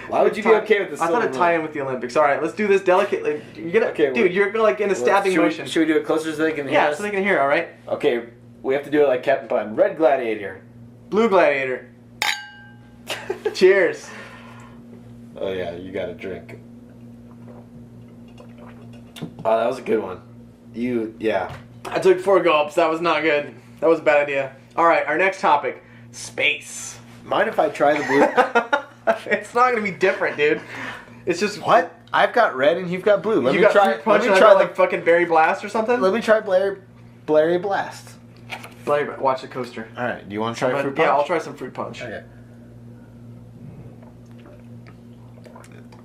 S2: Why would you be okay with the silver medal?
S3: I thought it'd tie in with the Olympics. Alright, let's do this delicately. Dude, you're like in a stabbing motion.
S2: Should we do it closer so they can hear us?
S3: Yeah, so they can hear, alright?
S2: Okay, we have to do it like Captain Pun. Red Gladiator.
S3: Blue Gladiator. Cheers.
S2: Oh yeah, you got a drink. Oh, that was a good one. Yeah.
S3: I took 4 gulps. That was not good. That was a bad idea. Alright, our next topic. Space.
S2: Mind if I try the blue?
S3: It's not going to be different, dude. It's just...
S2: What? I've got red and you've got blue.
S3: Let me try like fucking Berry Blast or something?
S2: Let me try Blairy Blast.
S3: Watch the coaster.
S2: Alright, do you want to try fruit punch?
S3: Yeah, I'll try some fruit punch.
S2: Okay.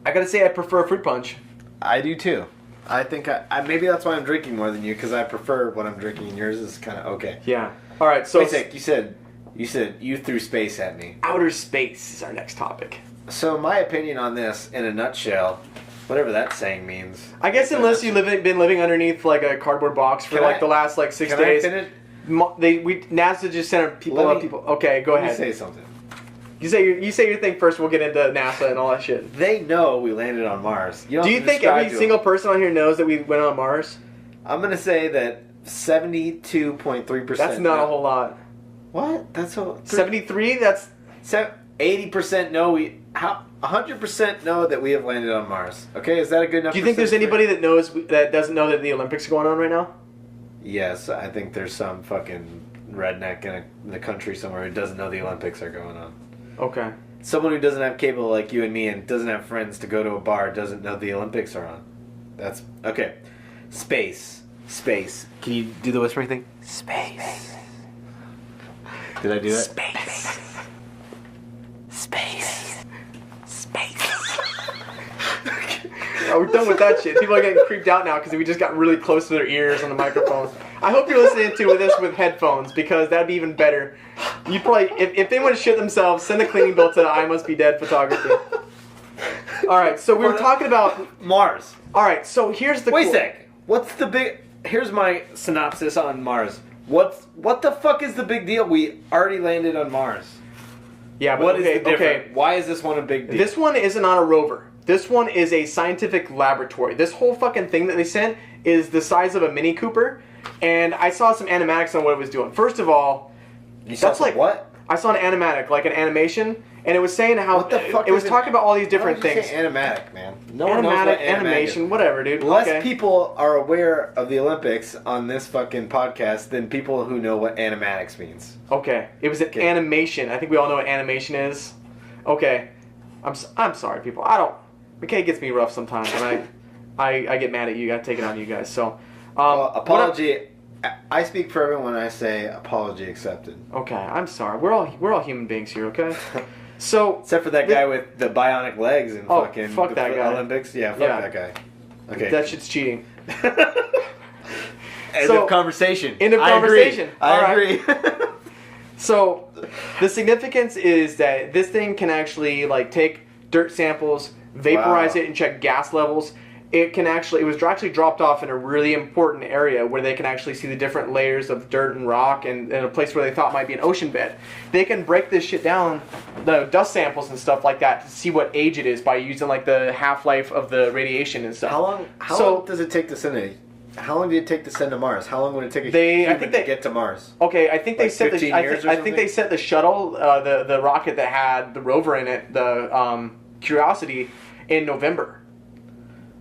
S3: I gotta say I prefer fruit punch.
S2: I do too. I think maybe that's why I'm drinking more than you, because I prefer what I'm drinking and yours is kind of okay.
S3: Yeah. Alright, so...
S2: Wait, you said you threw space at me.
S3: Outer space is our next topic.
S2: So my opinion on this, in a nutshell, whatever that saying means.
S3: I guess unless you've been living underneath like a cardboard box for the last 6 days.
S2: Can I finish?
S3: NASA just sent people. Okay, go ahead.
S2: Let me say something.
S3: You say your thing first. We'll get into NASA and all that shit.
S2: They know we landed on Mars.
S3: Do you think every single person on here knows that we went on Mars?
S2: I'm gonna say that 72.3%.
S3: That's not a whole lot.
S2: What? That's
S3: 73. That's
S2: 80% know we. how 100% know that we have landed on Mars. Okay, is that a good enough?
S3: Do you think there's anybody that doesn't know that the Olympics are going on right now?
S2: Yes, I think there's some fucking redneck in the country somewhere who doesn't know the Olympics are going on.
S3: Okay.
S2: Someone who doesn't have cable like you and me and doesn't have friends to go to a bar doesn't know the Olympics are on. That's okay. Space. Can you do the whispering thing? Space. Did I do that?
S3: Space. Oh, we're done with that shit. People are getting creeped out now because we just got really close to their ears on the microphones. I hope you're listening to this with headphones because that'd be even better. You probably, if they want to shit themselves, send a cleaning bill to I Must Be Dead Photography. All right, so we were talking about
S2: Mars.
S3: All right, so here's the.
S2: Wait a sec. What's the big? Here's my synopsis on Mars. What the fuck is the big deal? We already landed on Mars.
S3: Yeah, but
S2: what is the difference?
S3: Okay.
S2: Why is this one a big deal?
S3: This one isn't on a rover. This one is a scientific laboratory. This whole fucking thing that they sent is the size of a Mini Cooper, and I saw some animatics on what it was doing. First of all,
S2: you saw what?
S3: I saw an animatic, like an animation, and it was saying how
S2: what the fuck
S3: it was talking about all these different things.
S2: Say animatic, man. No one knows what
S3: animation, whatever, dude.
S2: Less people are aware of the Olympics on this fucking podcast than people who know what animatics means.
S3: Okay, it was an animation. I think we all know what animation is. Okay, I'm sorry, people. McKay gets me rough sometimes, and I get mad at you. I take it on you guys. So,
S2: apology. I speak for everyone when I say apology accepted.
S3: Okay, I'm sorry. We're all human beings here. Okay. So
S2: except for that guy with the bionic legs and
S3: fuck that guy.
S2: Olympics. Yeah, fuck that guy. Okay.
S3: That shit's cheating.
S2: End of conversation.
S3: End of conversation.
S2: I agree.
S3: So the significance is that this thing can actually take dirt samples, vaporize it, and check gas levels. It was actually dropped off in a really important area where they can actually see the different layers of dirt and rock and a place where they thought might be an ocean bed. They can break this shit down, the dust samples and stuff like that, to see what age it is by using the half-life of the radiation and stuff.
S2: How long does it take to send it? How long did it take to send to Mars? How long would it take a human to get to Mars?
S3: Okay, I think they sent
S2: 15 years
S3: I think they sent the shuttle, the rocket that had the rover in it, the Curiosity, in November.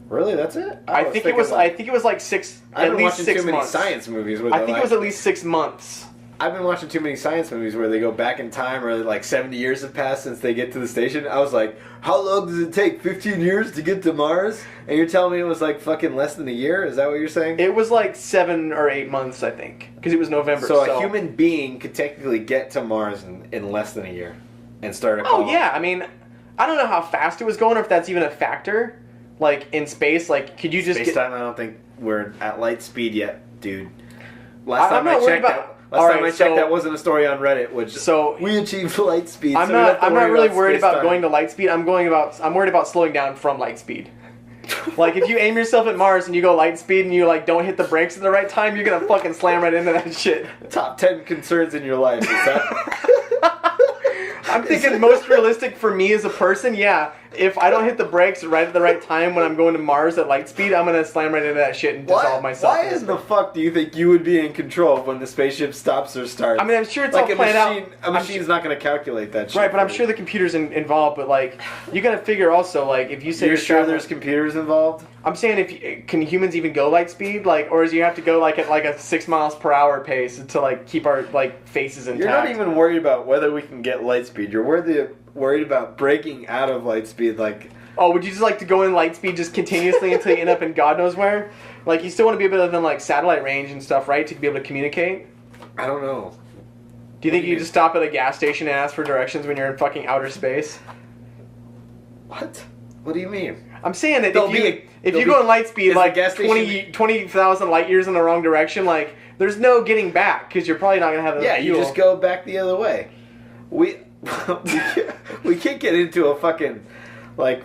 S2: Really, that's it?
S3: I think it was like 6.
S2: I've been
S3: watching
S2: too many science movies.
S3: I think it was at least 6 months.
S2: I've been watching too many science movies where they go back in time, or 70 years have passed since they get to the station. I was like, how long does it take? 15 years to get to Mars? And you're telling me it was fucking less than a year? Is that what you're saying?
S3: It was 7 or 8 months, I think, because it was November.
S2: So a human being could technically get to Mars in less than a year and start a call.
S3: Oh yeah, I mean, I don't know how fast it was going, or if that's even a factor. In space, could you just
S2: time? I don't think we're at light speed yet, dude. Last time I checked, that wasn't a story on Reddit. We achieved light speed.
S3: I'm not really worried about going to light speed. I'm worried about slowing down from light speed. If you aim yourself at Mars and you go light speed and you don't hit the brakes at the right time, you're gonna fucking slam right into that shit.
S2: Top 10 concerns in your life. Is that?
S3: I'm thinking most realistic for me as a person, yeah. If I don't hit the brakes right at the right time when I'm going to Mars at light speed, I'm going to slam right into that shit and dissolve myself.
S2: Why in the fuck do you think you would be in control of when the spaceship stops or starts?
S3: I mean, I'm sure it's all planned out.
S2: A machine's not going to calculate that shit.
S3: Right, but I'm sure the computer's involved, but you got to figure also, if you say
S2: you're sure there's computers involved?
S3: I'm saying can humans even go light speed? Or do you have to go at a 6 miles per hour pace to keep our faces intact?
S2: You're not even worried about whether we can get light speed. You're worried about breaking out of light speed.
S3: Oh, would you just like to go in light speed just continuously until you end up in God knows where? You still want to be able to then satellite range and stuff, right? To be able to communicate?
S2: I don't know.
S3: Do you think you just stop at a gas station and ask for directions when you're in fucking outer space?
S2: What? What do you mean?
S3: I'm saying that if you go in light speed 20,000 light years in the wrong direction, there's no getting back because you're probably not going to have enough fuel.
S2: You just go back the other way. We can't get into a fucking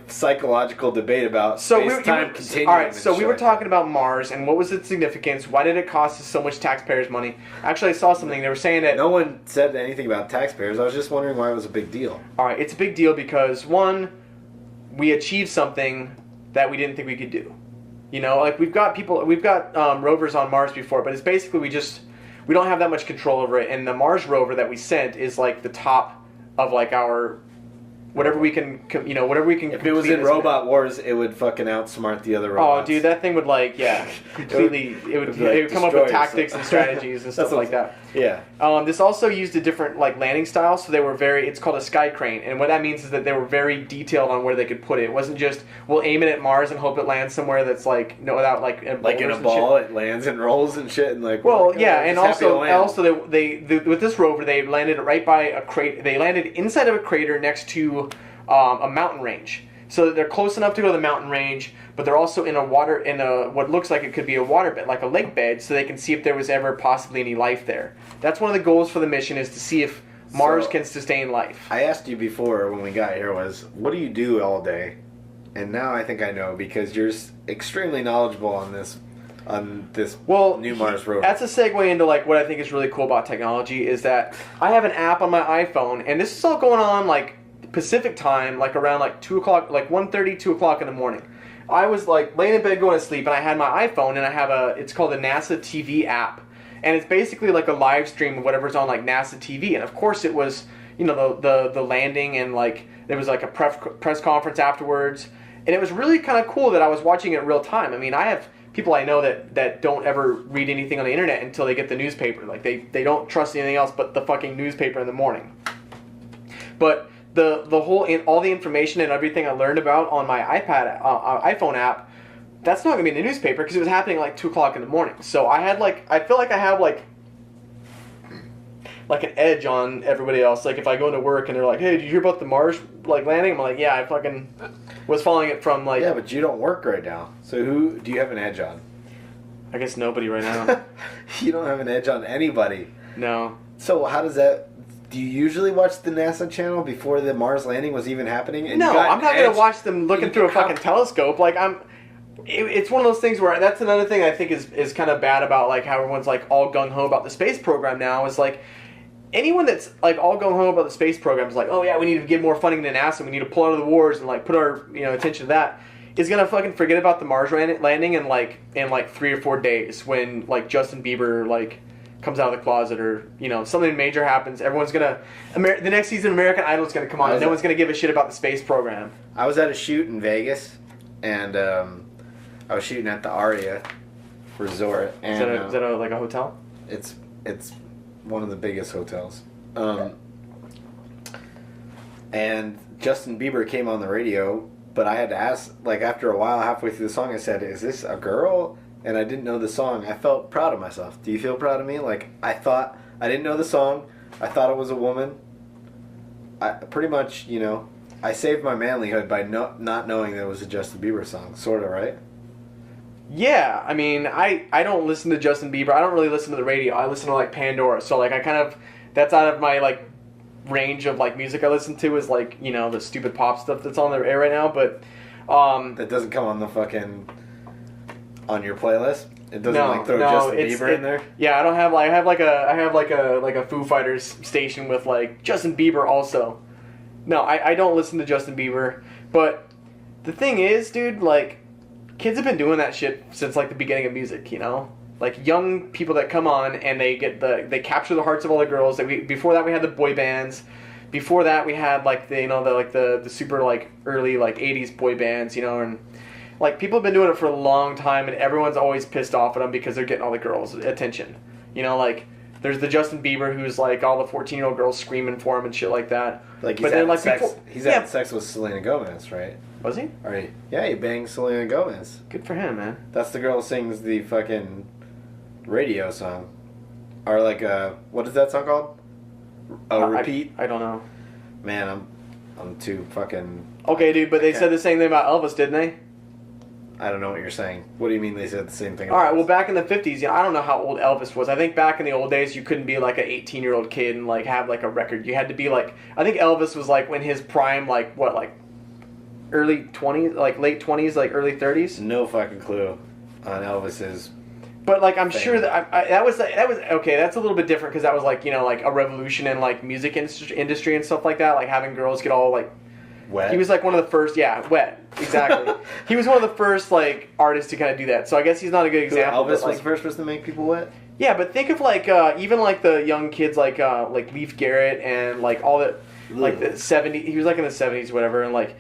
S2: psychological debate about space-time continuum.
S3: All right, so we were talking about Mars and what was its significance? Why did it cost us so much taxpayers' money? Actually, I saw something. They were saying that
S2: no one said anything about taxpayers. I was just wondering why it was a big deal.
S3: All right, it's a big deal because one, we achieved something that we didn't think we could do. We've got rovers on Mars before, but it's basically we don't have that much control over it. And the Mars rover that we sent is the top of our whatever we can.
S2: If it was in Robot Wars, it would fucking outsmart the other robots.
S3: Oh, dude, that thing would completely. It would come up with tactics and strategies and stuff like that.
S2: Yeah.
S3: This also used a different landing style, so they were it's called a sky crane, and what that means is that they were very detailed on where they could put it. It wasn't just we'll aim it at Mars and hope it lands somewhere that's without
S2: in a ball, it lands and rolls and shit, and
S3: and also they with this rover they landed right by a crater. They landed inside of a crater next to a mountain range, so that they're close enough to go to the mountain range, but they're also in what looks like it could be a waterbed, like a lake bed, so they can see if there was ever possibly any life there. That's one of the goals for the mission, is to see if Mars can sustain life.
S2: I asked you before when we got here what do you do all day? And now I think I know, because you're extremely knowledgeable on this new Mars rover.
S3: That's a segue into what I think is really cool about technology, is that I have an app on my iPhone, and this is all going on Pacific time, around 2 o'clock, 1:30, 2 o'clock in the morning. I was laying in bed going to sleep, and I had my iPhone, and I have it's called the NASA TV app, and it's basically like a live stream of whatever's on NASA TV, and of course it was the landing, and there was a press conference afterwards, and it was really kind of cool that I was watching it in real time. I mean, I have people I know that don't ever read anything on the internet until they get the newspaper. They don't trust anything else but the fucking newspaper in the morning. But the whole all the information and everything I learned about on my iPhone app, that's not gonna be in the newspaper because it was happening 2 o'clock in the morning. So I had I feel like I have an edge on everybody else. If I go into work and they're like, "Hey, did you hear about the Mars landing?" I'm like, "Yeah, I fucking was following it from
S2: Yeah, but you don't work right now. So who do you have an edge on?
S3: I guess nobody right now.
S2: You don't have an edge on anybody.
S3: No.
S2: So how does that? Do you usually watch the NASA channel before the Mars landing was even happening? And
S3: no, I'm not going to watch them looking through a fucking telescope. It's one of those things where that's another thing I think is kind of bad about how everyone's all gung ho about the space program now, is anyone that's all gung ho about the space program is oh yeah, we need to give more funding to NASA, we need to pull out of the wars and put our attention to that, is gonna fucking forget about the Mars landing in 3 or 4 days when Justin Bieber comes out of the closet, or something major happens. Everyone's gonna the next season of American Idol is gonna come on, and no one's gonna give a shit about the space program.
S2: I was at a shoot in Vegas, and I was shooting at the Aria Resort. And,
S3: is that a hotel?
S2: It's one of the biggest hotels. And Justin Bieber came on the radio, but I had to ask, after a while, halfway through the song, I said, "Is this a girl?" And I didn't know the song. I felt proud of myself. Do you feel proud of me? I thought, I didn't know the song. I thought it was a woman. I pretty much, I saved my manlyhood by not knowing that it was a Justin Bieber song. Sort of, right?
S3: Yeah, I mean, I don't listen to Justin Bieber. I don't really listen to the radio. I listen to Pandora. So I kind of, that's out of my range of music I listen to, is the stupid pop stuff that's on the air right now. But
S2: that doesn't come on the fucking on your playlist. It doesn't throw Justin Bieber in there.
S3: Yeah, I don't have I have a Foo Fighters station with Justin Bieber also. No, I don't listen to Justin Bieber. But the thing is, dude, kids have been doing that shit since the beginning of music, young people that come on and they capture the hearts of all the girls. Before that we had the boy bands. Before that we had the super early 80s boy bands, and people have been doing it for a long time, and everyone's always pissed off at them because they're getting all the girls' attention. There's the Justin Bieber who's all the 14-year-old girls screaming for him and shit like that.
S2: He's had sex with Selena Gomez, right?
S3: Was he?
S2: Right. Yeah, he banged Selena Gomez.
S3: Good for him, man.
S2: That's the girl who sings the fucking radio song. Or what is that song called? Repeat?
S3: I don't know.
S2: Man, I'm too fucking...
S3: Okay, dude, but they said the same thing about Elvis, didn't they?
S2: I don't know what you're saying. What do you mean they said the same thing?
S3: Alright, well, back in the 50s, I don't know how old Elvis was. I think back in the old days, you couldn't be an 18-year-old kid and have a record. You had to be I think Elvis was when his prime, early 20s, late 20s, early 30s?
S2: No fucking clue on Elvis's...
S3: But I'm sure that that was okay. That's a little bit different because that was a revolution in music industry and stuff like that. Having girls get all
S2: wet.
S3: He was one of the first. Yeah, wet. Exactly. He was one of the first artists to kind of do that. So I guess he's not a good example.
S2: Elvis was the first person to make people wet.
S3: Yeah, but think of even the young kids like Leif Garrett and all that. like the 70s. He was like in the 70s, whatever, and like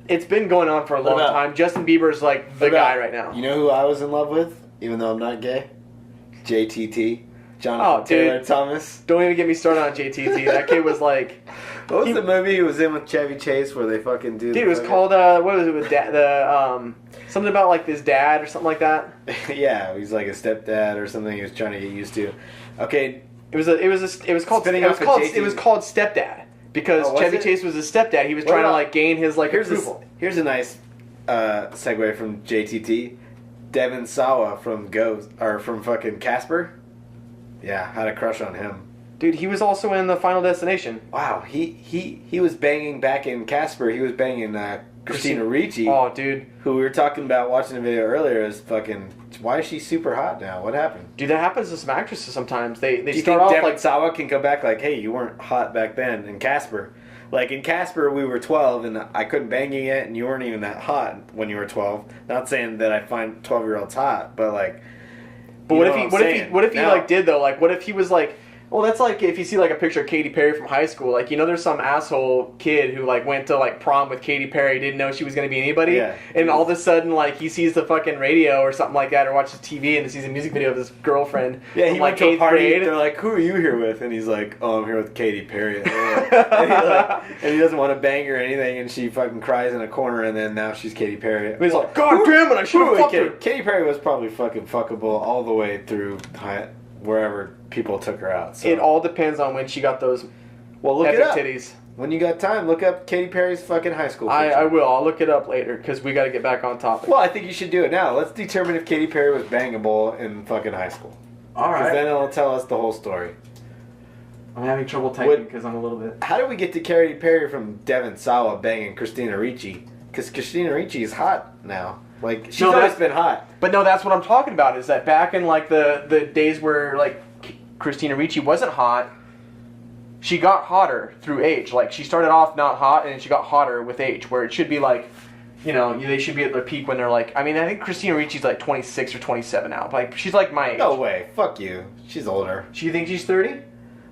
S3: it's been going on for a long time. Justin Bieber's like the guy right now.
S2: You know who I was in love with, even though I'm not gay? JTT. Jonathan Taylor Thomas.
S3: Don't even get me started on JTT. That kid was like...
S2: What was the movie he was in with Chevy Chase where they fucking do...
S3: Dude, it was called, what was it with something about like this dad or something like that?
S2: Yeah, he's like a stepdad or something he was trying to get used to. Okay.
S3: It was called Stepdad. Because Chevy Chase was his stepdad. He was trying to like gain his like approval.
S2: Here's a nice segue from JTT. Devin Sawa from from fucking Casper. Yeah, had a crush on him.
S3: Dude, he was also in the Final Destination.
S2: Wow, he was banging back in Casper. He was banging Christina Ricci.
S3: Oh, dude.
S2: Who we were talking about watching the video earlier is fucking... Why is she super hot now? What happened?
S3: Dude, that happens to some actresses sometimes. They
S2: Do you
S3: start
S2: think
S3: off
S2: Devin
S3: like...
S2: Sawa can come back like, hey, you weren't hot back then in Casper. Like in Casper, we were 12 and I couldn't bang you yet and you weren't even that hot when you were 12. Not saying that I find 12-year-olds hot, but like...
S3: But what if he like did though? Like, what if he was like, well, that's like if you see like a picture of Katy Perry from high school. Like, you know, there's some asshole kid who like went to like prom with Katy Perry, didn't know she was gonna be anybody, and all of a sudden like he sees the fucking radio or something like that, or watches TV and sees a music video of his girlfriend.
S2: Yeah, he went to a party. They're like, "Who are you here with?" And he's like, "Oh, I'm here with Katy Perry." and he doesn't want to bang her or anything, and she fucking cries in a corner, and then now she's Katy Perry.
S3: He's like, "God damn it, I should have fucked her."
S2: Katy Perry was probably fucking fuckable all the way through wherever people took her out. So.
S3: It all depends on when she got those
S2: look
S3: epic
S2: it up.
S3: titties.
S2: When you got time, look up Katy Perry's fucking high school picture.
S3: I will. I'll look it up later because we got to get back on topic.
S2: Well, I think you should do it now. Let's determine if Katy Perry was bangable in fucking high school.
S3: All right.
S2: Because then it'll tell us the whole story.
S3: I'm having trouble typing because I'm a little bit...
S2: How did we get to Katy Perry from Devin Sawa banging Christina Ricci? Because Christina Ricci is hot now. Like, she's always been hot.
S3: But no, that's what I'm talking about, is that back in like the days where like Christina Ricci wasn't hot, she got hotter through age. Like, she started off not hot and she got hotter with age, where it should be like, you know, they should be at their peak when they're like, I mean, I think Christina Ricci's like 26 or 27 now. Like, she's like my age.
S2: No way. Fuck you. She's older.
S3: Do you think she's 30?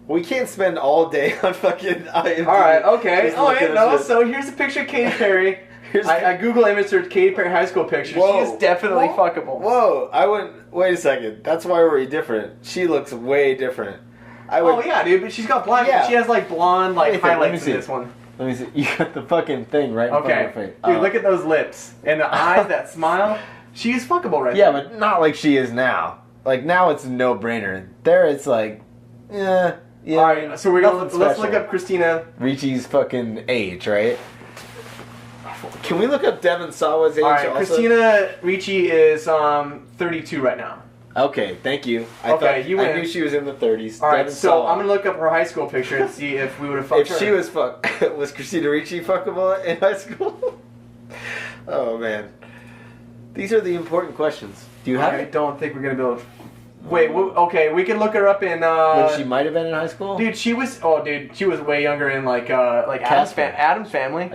S2: We can't spend all day on fucking IMDb.
S3: Alright, okay. Oh, yeah, no, so here's a picture of Katy Perry. I Google image searched Katy Perry high school picture.
S2: Whoa.
S3: She is definitely fuckable.
S2: Whoa, I wouldn't... Wait a second. That's why we're different. She looks way different.
S3: Oh, yeah, dude, but she's got blonde... Yeah. She has, like, blonde, like, highlights in this one.
S2: Let me see. You got the fucking thing right in front of her face.
S3: Dude, look at those lips. And the eyes, that smile. She is fuckable right there.
S2: Yeah, but not like she is now. Like, now it's a no-brainer. There it's like... Yeah...
S3: Alright, so we're gonna... Let's look up Christina
S2: Ricci's fucking age, right? Can we look up Devin Sawa's age also?
S3: Christina Ricci is 32 right now.
S2: Okay, thank you. I knew she was in the 30s.
S3: Alright, so I'm going to look up her high school picture and see if we would have fucked her.
S2: If she was was Christina Ricci fuckable in high school? Oh, man. These are the important questions. Do you have
S3: I don't think we're going to be able to... Wait, okay, we can look her up in...
S2: when she might have been in high school?
S3: Dude, she was way younger in, like Adam's Family.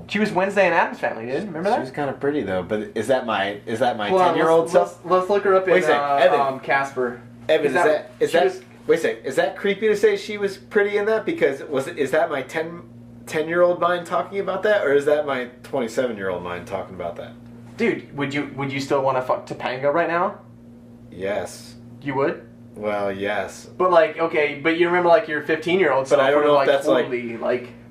S3: She was Wednesday in Adam's Family, dude. Remember that?
S2: She was kind of pretty, though, but is that my 10-year-old self?
S3: Let's look her up in
S2: Evan.
S3: Casper.
S2: Evan, wait a second, is that creepy to say she was pretty in that? Because is that my 10-year-old mind talking about that, or is that my 27-year-old mind talking about that?
S3: Dude, would you still want to fuck Topanga right now?
S2: Yes.
S3: You would?
S2: Well, yes.
S3: But but you remember like your 15-year-old self.
S2: But I don't know if that's
S3: totally,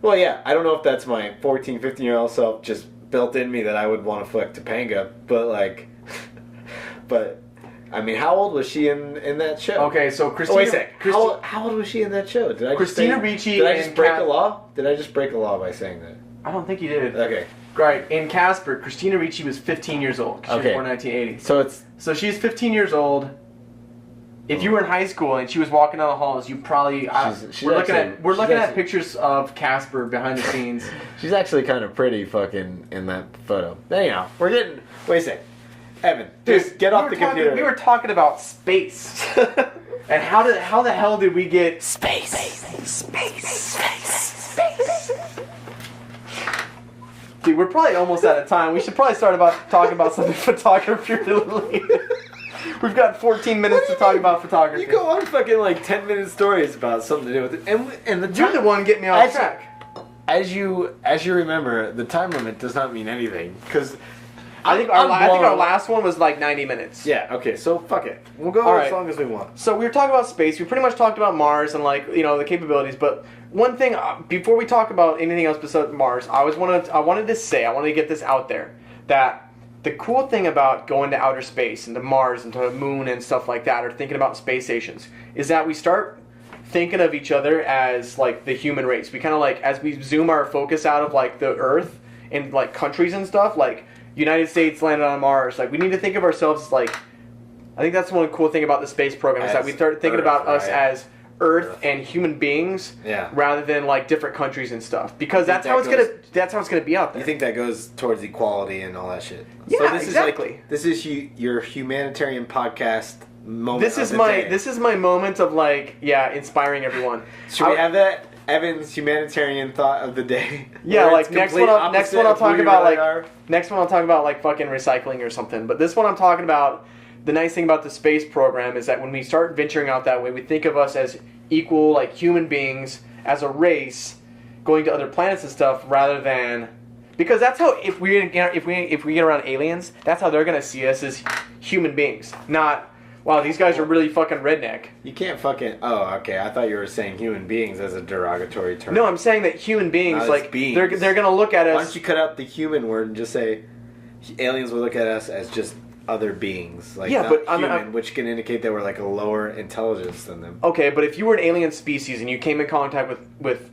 S2: Well, yeah, I don't know if that's my 14, 15-year-old self just built in me that I would want to fuck Topanga, but I mean, how old was she in that show?
S3: Okay, so Christina...
S2: wait a sec. How old was she in that show? Did I
S3: Christina Ricci...
S2: Did I just break a law? Did I just break a law by saying that?
S3: I don't think you did.
S2: Okay.
S3: Right, in Casper, Christina Ricci was 15 years old. She was born in 1980. So she's 15 years old. If you were in high school and she was walking down the halls, you probably... we're looking at pictures of Casper behind the scenes.
S2: She's actually kind of pretty fucking in that photo. Anyhow, we're getting... Wait a sec. Evan, just get off the computer.
S3: We were talking about space. And how the hell did we get... Space. Dude, we're probably almost out of time. We should probably start talking about something photography related. We've got 14 minutes to talk about photography.
S2: You go on fucking 10-minute stories about something to do with it, and
S3: you're the one getting me off track.
S2: as you remember, the time limit does not mean anything because
S3: I think our last one was like 90 minutes.
S2: Yeah. Okay. So fuck it. We'll go as long as we want.
S3: So we were talking about space. We pretty much talked about Mars and like the capabilities. But one thing before we talk about anything else besides Mars, I wanted to get this out there that the cool thing about going to outer space and to Mars and to the moon and stuff like that, or thinking about space stations, is that we start thinking of each other as like the human race. We kind of like, as we zoom our focus out of like the Earth and like countries and stuff, like United States landed on Mars. Like we need to think of ourselves as like, I think that's one cool thing about the space program is that we start thinking about us as Earth and human beings, rather than like different countries and stuff. Because that's how it's gonna be out there.
S2: You think that goes towards equality and all that shit?
S3: Yeah,
S2: so this
S3: exactly.
S2: This is your humanitarian podcast moment.
S3: This is my moment of like inspiring everyone.
S2: Should we have that? Evan's humanitarian thought of the day.
S3: Yeah, like next one I'll talk about like fucking recycling or something. But this one I'm talking about, the nice thing about the space program is that when we start venturing out that way, we think of us as equal, like human beings, as a race, going to other planets and stuff, rather than, because that's how if we get around aliens, that's how they're gonna see us as human beings, not, wow, these guys are really fucking redneck.
S2: You can't fucking... Oh, okay. I thought you were saying human beings as a derogatory term.
S3: No, I'm saying that human beings, like, beings. They're going to look at us...
S2: Why don't you cut out the human word and just say aliens will look at us as just other beings. Like, yeah, not but human, which can indicate that we're like a lower intelligence than them.
S3: Okay, but if you were an alien species and you came in contact with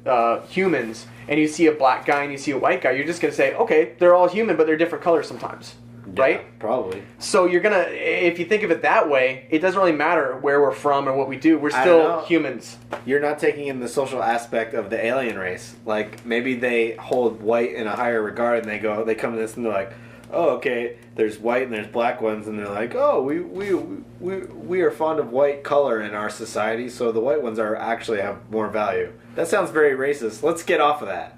S3: humans and you see a black guy and you see a white guy, you're just going to say, okay, they're all human, but they're different colors sometimes.
S2: Yeah,
S3: right?
S2: Probably.
S3: So you're gonna, if you think of it that way, it doesn't really matter where we're from or what we do. We're still humans.
S2: You're not taking in the social aspect of the alien race. Like maybe they hold white in a higher regard, and they come to this and they're like, oh, okay, there's white and there's black ones, and they're like, oh, we are fond of white color in our society, so the white ones actually have more value. That sounds very racist. Let's get off of that.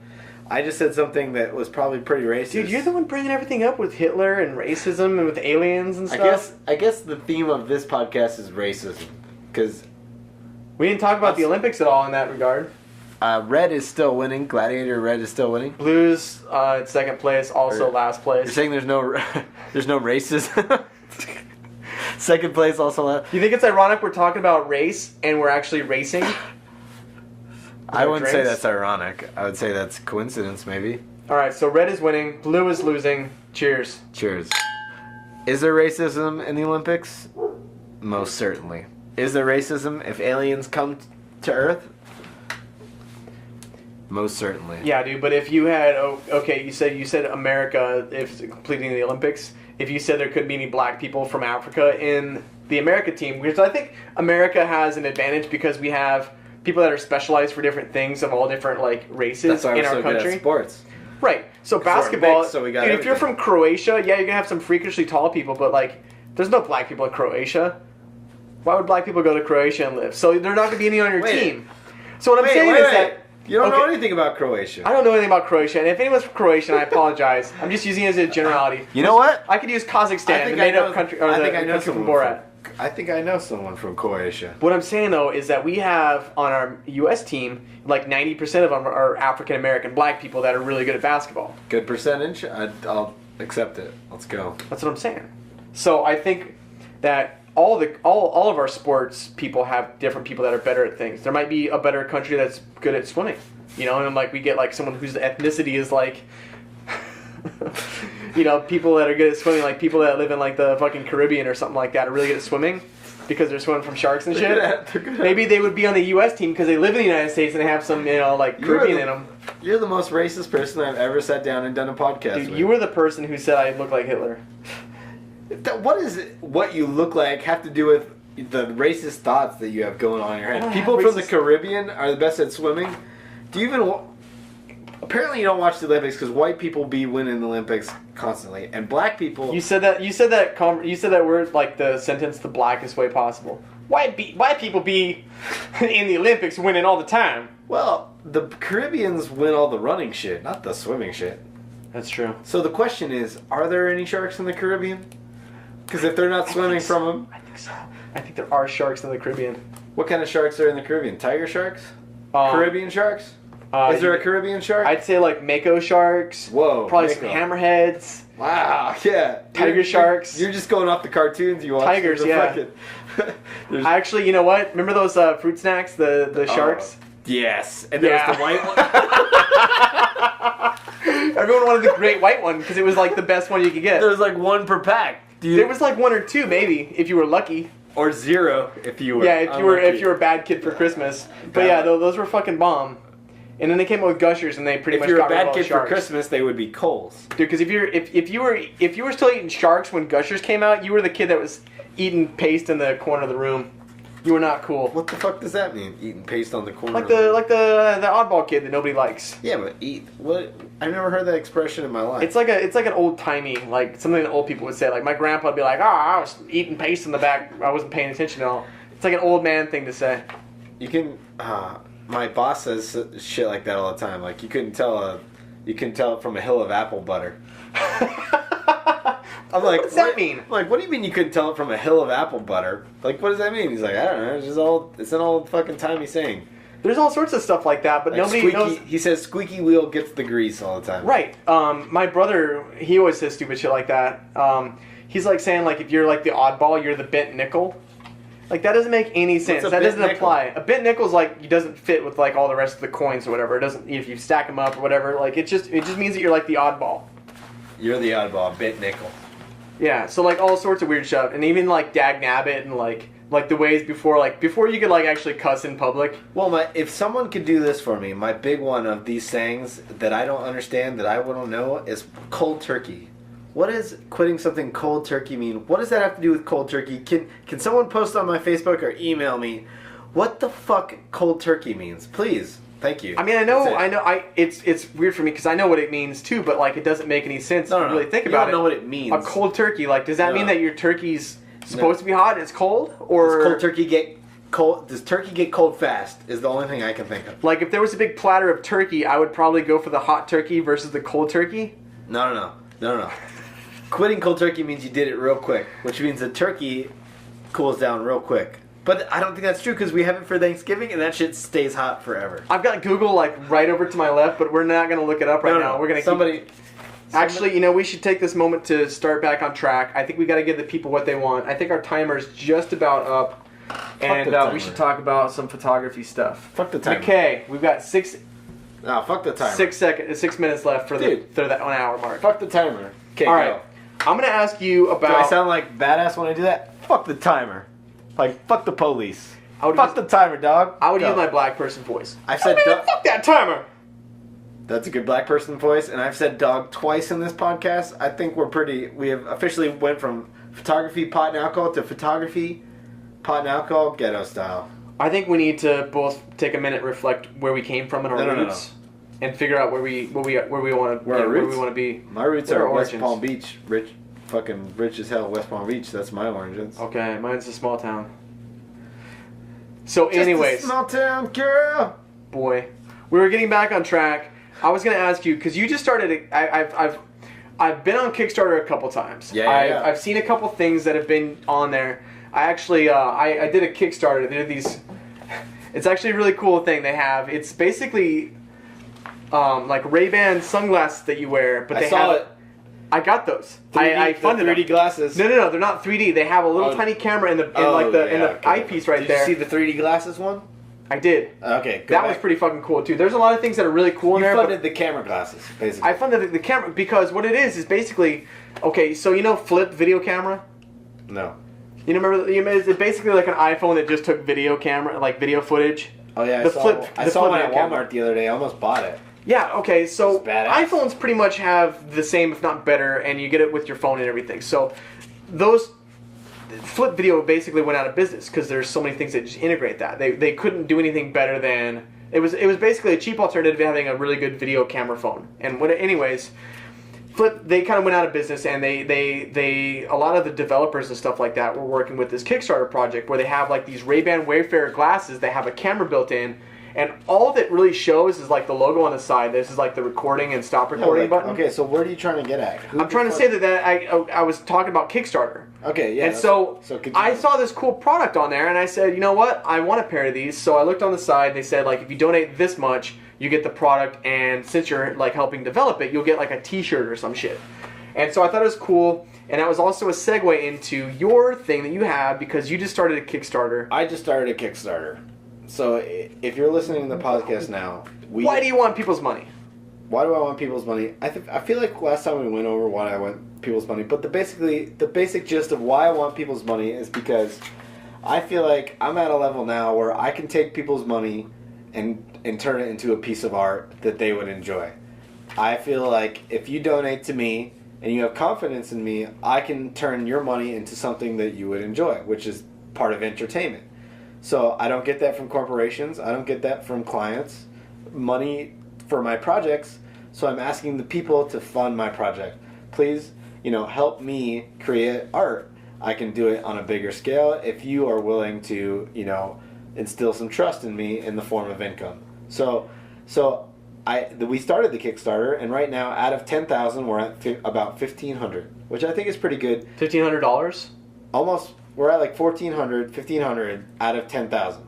S2: I just said something that was probably pretty racist.
S3: Dude, you're the one bringing everything up with Hitler and racism and with aliens and stuff.
S2: I guess the theme of this podcast is racism, because
S3: we didn't talk about the Olympics at all in that regard.
S2: Red is still winning. Gladiator Red is still winning.
S3: Blues in second place, also last place.
S2: You're saying there's no racism? Second place, also last.
S3: You think it's ironic we're talking about race and we're actually racing?
S2: I wouldn't say that's ironic. I would say that's coincidence, maybe.
S3: Alright, so red is winning, blue is losing. Cheers.
S2: Cheers. Is there racism in the Olympics? Most certainly. Is there racism if aliens come to Earth? Most certainly.
S3: Yeah, dude, but if you had... Okay, you said America, if completing the Olympics, if you said there couldn't be any black people from Africa in the America team, because I think America has an advantage because we have people that are specialized for different things of all different like races in our country.
S2: Good at sports.
S3: Right. So basketball.
S2: So we got
S3: dude, if you're from Croatia, yeah, you're gonna have some freakishly tall people, but like, there's no black people in Croatia. Why would black people go to Croatia and live? So they're not gonna be any on your team. So what I'm saying is that
S2: you don't know anything about Croatia.
S3: I don't know anything about Croatia, and if anyone's from Croatia, I apologize. I'm just using it as a generality.
S2: You know what?
S3: I could use Kazakhstan, the made-up country, or the country from Borat.
S2: I think I know someone from Croatia.
S3: What I'm saying, though, is that we have on our U.S. team, like 90% of them are African-American black people that are really good at basketball.
S2: Good percentage. I'll accept it. Let's go.
S3: That's what I'm saying. So I think that all of our sports people have different people that are better at things. There might be a better country that's good at swimming, you know, and like we get like someone whose ethnicity is like... you know, people that are good at swimming, like people that live in like the fucking Caribbean or something like that, are really good at swimming because they're swimming from sharks and shit. Maybe they would be on the U.S. team because they live in the United States and they have some, you know, like Caribbean in them.
S2: You're the most racist person I've ever sat down and done a podcast with.
S3: Dude, you were the person who said I look like Hitler.
S2: What does what you look like have to do with the racist thoughts that you have going on in your head? People from the Caribbean are the best at swimming. Do you even... Apparently you don't watch the Olympics because white people be winning the Olympics constantly, and black people...
S3: You said that word like the sentence the blackest way possible. White people be in the Olympics winning all the time.
S2: Well, the Caribbeans win all the running shit, not the swimming shit.
S3: That's true.
S2: So the question is, are there any sharks in the Caribbean? Because if they're not swimming from them...
S3: I think so. I think there are sharks in the Caribbean.
S2: What kind of sharks are in the Caribbean? Tiger sharks? Caribbean sharks? Is there a Caribbean shark?
S3: I'd say like mako sharks.
S2: Whoa.
S3: Probably some hammerheads.
S2: Wow, yeah.
S3: Tiger sharks.
S2: You're just going off the cartoons you watch.
S3: Tigers, yeah. Actually, you know what? Remember those fruit snacks, the sharks?
S2: Yes. And there was the white one.
S3: Everyone wanted the great white one because it was like the best one you could get.
S2: There was like one per pack.
S3: There was like 1 or 2 maybe if you were lucky.
S2: Or 0 if you were.
S3: Yeah, if you were a bad kid for Christmas. But yeah, those were fucking bomb. And then they came out with Gushers, and they pretty much got rid of all the sharks.
S2: If you're a bad kid for Christmas, they would be Coles.
S3: Dude, because if you were still eating sharks when Gushers came out, you were the kid that was eating paste in the corner of the room. You were not cool.
S2: What the fuck does that mean? Eating paste on the corner.
S3: Like the oddball kid that nobody likes.
S2: Yeah, but what? I've never heard that expression in my life.
S3: It's like an old timey, like something that old people would say. Like my grandpa would be like, I was eating paste in the back. I wasn't paying attention at all. It's like an old man thing to say.
S2: You can. My boss says shit like that all the time. Like you couldn't tell it from a hill of apple butter. I'm like,
S3: what does that mean?
S2: I'm like, what do you mean you couldn't tell it from a hill of apple butter? Like, what does that mean? He's like, I don't know. It's an old fucking timey saying.
S3: There's all sorts of stuff like that, but like nobody knows.
S2: He says squeaky wheel gets the grease all the time.
S3: Right. My brother, he always says stupid shit like that. He's like saying like if you're like the oddball, you're the bent nickel. Like that doesn't make any sense. That doesn't apply. A bent nickel's like it doesn't fit with like all the rest of the coins or whatever. It doesn't if you stack them up or whatever. Like it just means that you're like the oddball.
S2: You're the oddball, bent nickel.
S3: Yeah, so like all sorts of weird stuff, and even like dag nabbit and like the ways before you could like actually cuss in public.
S2: Well, if someone could do this for me, my big one of these sayings that I don't understand, that I wouldn't know, is cold turkey. What does quitting something cold turkey mean? What does that have to do with cold turkey? Can someone post on my Facebook or email me what the fuck cold turkey means, please? Thank you.
S3: I mean, I know. It's weird for me because I know what it means too, but like it doesn't make any sense to really think about it.
S2: You don't know what it means.
S3: A cold turkey, like, does that mean that your turkey's supposed to be hot and it's cold, or
S2: does cold turkey get cold? Does turkey get cold fast? Is the only thing I can think of.
S3: Like, if there was a big platter of turkey, I would probably go for the hot turkey versus the cold turkey.
S2: No. Quitting cold turkey means you did it real quick, which means the turkey cools down real quick. But I don't think that's true because we have it for Thanksgiving and that shit stays hot forever.
S3: I've got Google like right over to my left, but we're not going to look it up right now. We're going to Actually, we should take this moment to start back on track. I think we got to give the people what they want. I think our timer's just about up, and we should talk about some photography stuff.
S2: Fuck the timer.
S3: Okay, we've got fuck
S2: the timer.
S3: 6 minutes left for that 1 hour mark.
S2: Fuck the timer. Okay,
S3: all right. I'm going to ask you about...
S2: Do I sound like badass when I do that? Fuck the timer. Like, fuck the police. Fuck the timer, dog.
S3: I would use my black person voice.
S2: I've said
S3: fuck that timer.
S2: That's a good black person voice, and I've said dog twice in this podcast. I think we have officially went from photography, pot and alcohol to photography, pot and alcohol, ghetto style.
S3: I think we need to both take a minute, reflect where we came from and our roots, and figure out where we want to be.
S2: My roots are West Palm Beach, rich as hell. West Palm Beach. That's my origins.
S3: Okay, mine's a small town. So, anyways,
S2: just a small town girl.
S3: Boy, we were getting back on track. I was going to ask you because you just started. I've been on Kickstarter a couple times.
S2: Yeah.
S3: I've seen a couple things that have been on there. I actually I did a Kickstarter. They did these. It's actually a really cool thing they have. It's basically like Ray-Ban sunglasses that you wear, but
S2: I saw it.
S3: I got those.
S2: 3D,
S3: I funded
S2: 3D glasses.
S3: No, they're not 3D. They have a little tiny camera in the eyepiece right there.
S2: Did you see the 3D glasses one?
S3: I did.
S2: Okay,
S3: that was pretty fucking cool too. There's a lot of things that are really cool in there.
S2: You funded the camera glasses, basically.
S3: I funded the camera because what it is basically, okay, so Flip video camera?
S2: No.
S3: You remember? It's basically like an iPhone that just took video camera, like video footage.
S2: Oh yeah, I saw one at Walmart the other day. I almost bought it.
S3: Yeah, okay, so iPhones pretty much have the same, if not better, and you get it with your phone and everything. So those Flip Video basically went out of business because there's so many things that just integrate that. They couldn't do anything better than it was basically a cheap alternative to having a really good video camera phone. And anyways, Flip, they kind of went out of business, and they a lot of the developers and stuff like that were working with this Kickstarter project where they have like these Ray-Ban Wayfarer glasses. They have a camera built in. And all that really shows is like the logo on the side. This is like the recording and stop recording button.
S2: Okay, so where are you trying to get at?
S3: I'm trying to say that I was talking about Kickstarter.
S2: Okay, yeah.
S3: And so I saw this cool product on there, and I said, you know what? I want a pair of these. So I looked on the side. They said like if you donate this much, you get the product, and since you're like helping develop it, you'll get like a t-shirt or some shit. And so I thought it was cool, and that was also a segue into your thing that you have, because you just started a Kickstarter.
S2: I just started a Kickstarter. So if you're listening to the podcast now...
S3: Why do you want people's money?
S2: Why do I want people's money? I feel like last time we went over why I want people's money, but the basic gist of why I want people's money is because I feel like I'm at a level now where I can take people's money and turn it into a piece of art that they would enjoy. I feel like if you donate to me and you have confidence in me, I can turn your money into something that you would enjoy, which is part of entertainment. So I don't get that from corporations. I don't get that from clients. Money for my projects. So I'm asking the people to fund my project. Please, help me create art. I can do it on a bigger scale if you are willing to, instill some trust in me in the form of income. So we started the Kickstarter, and right now, out of 10,000, we're at about 1,500, which I think is pretty good.
S3: $1,500?
S2: Almost, we're at like 1,400, 1,500 out of 10,000.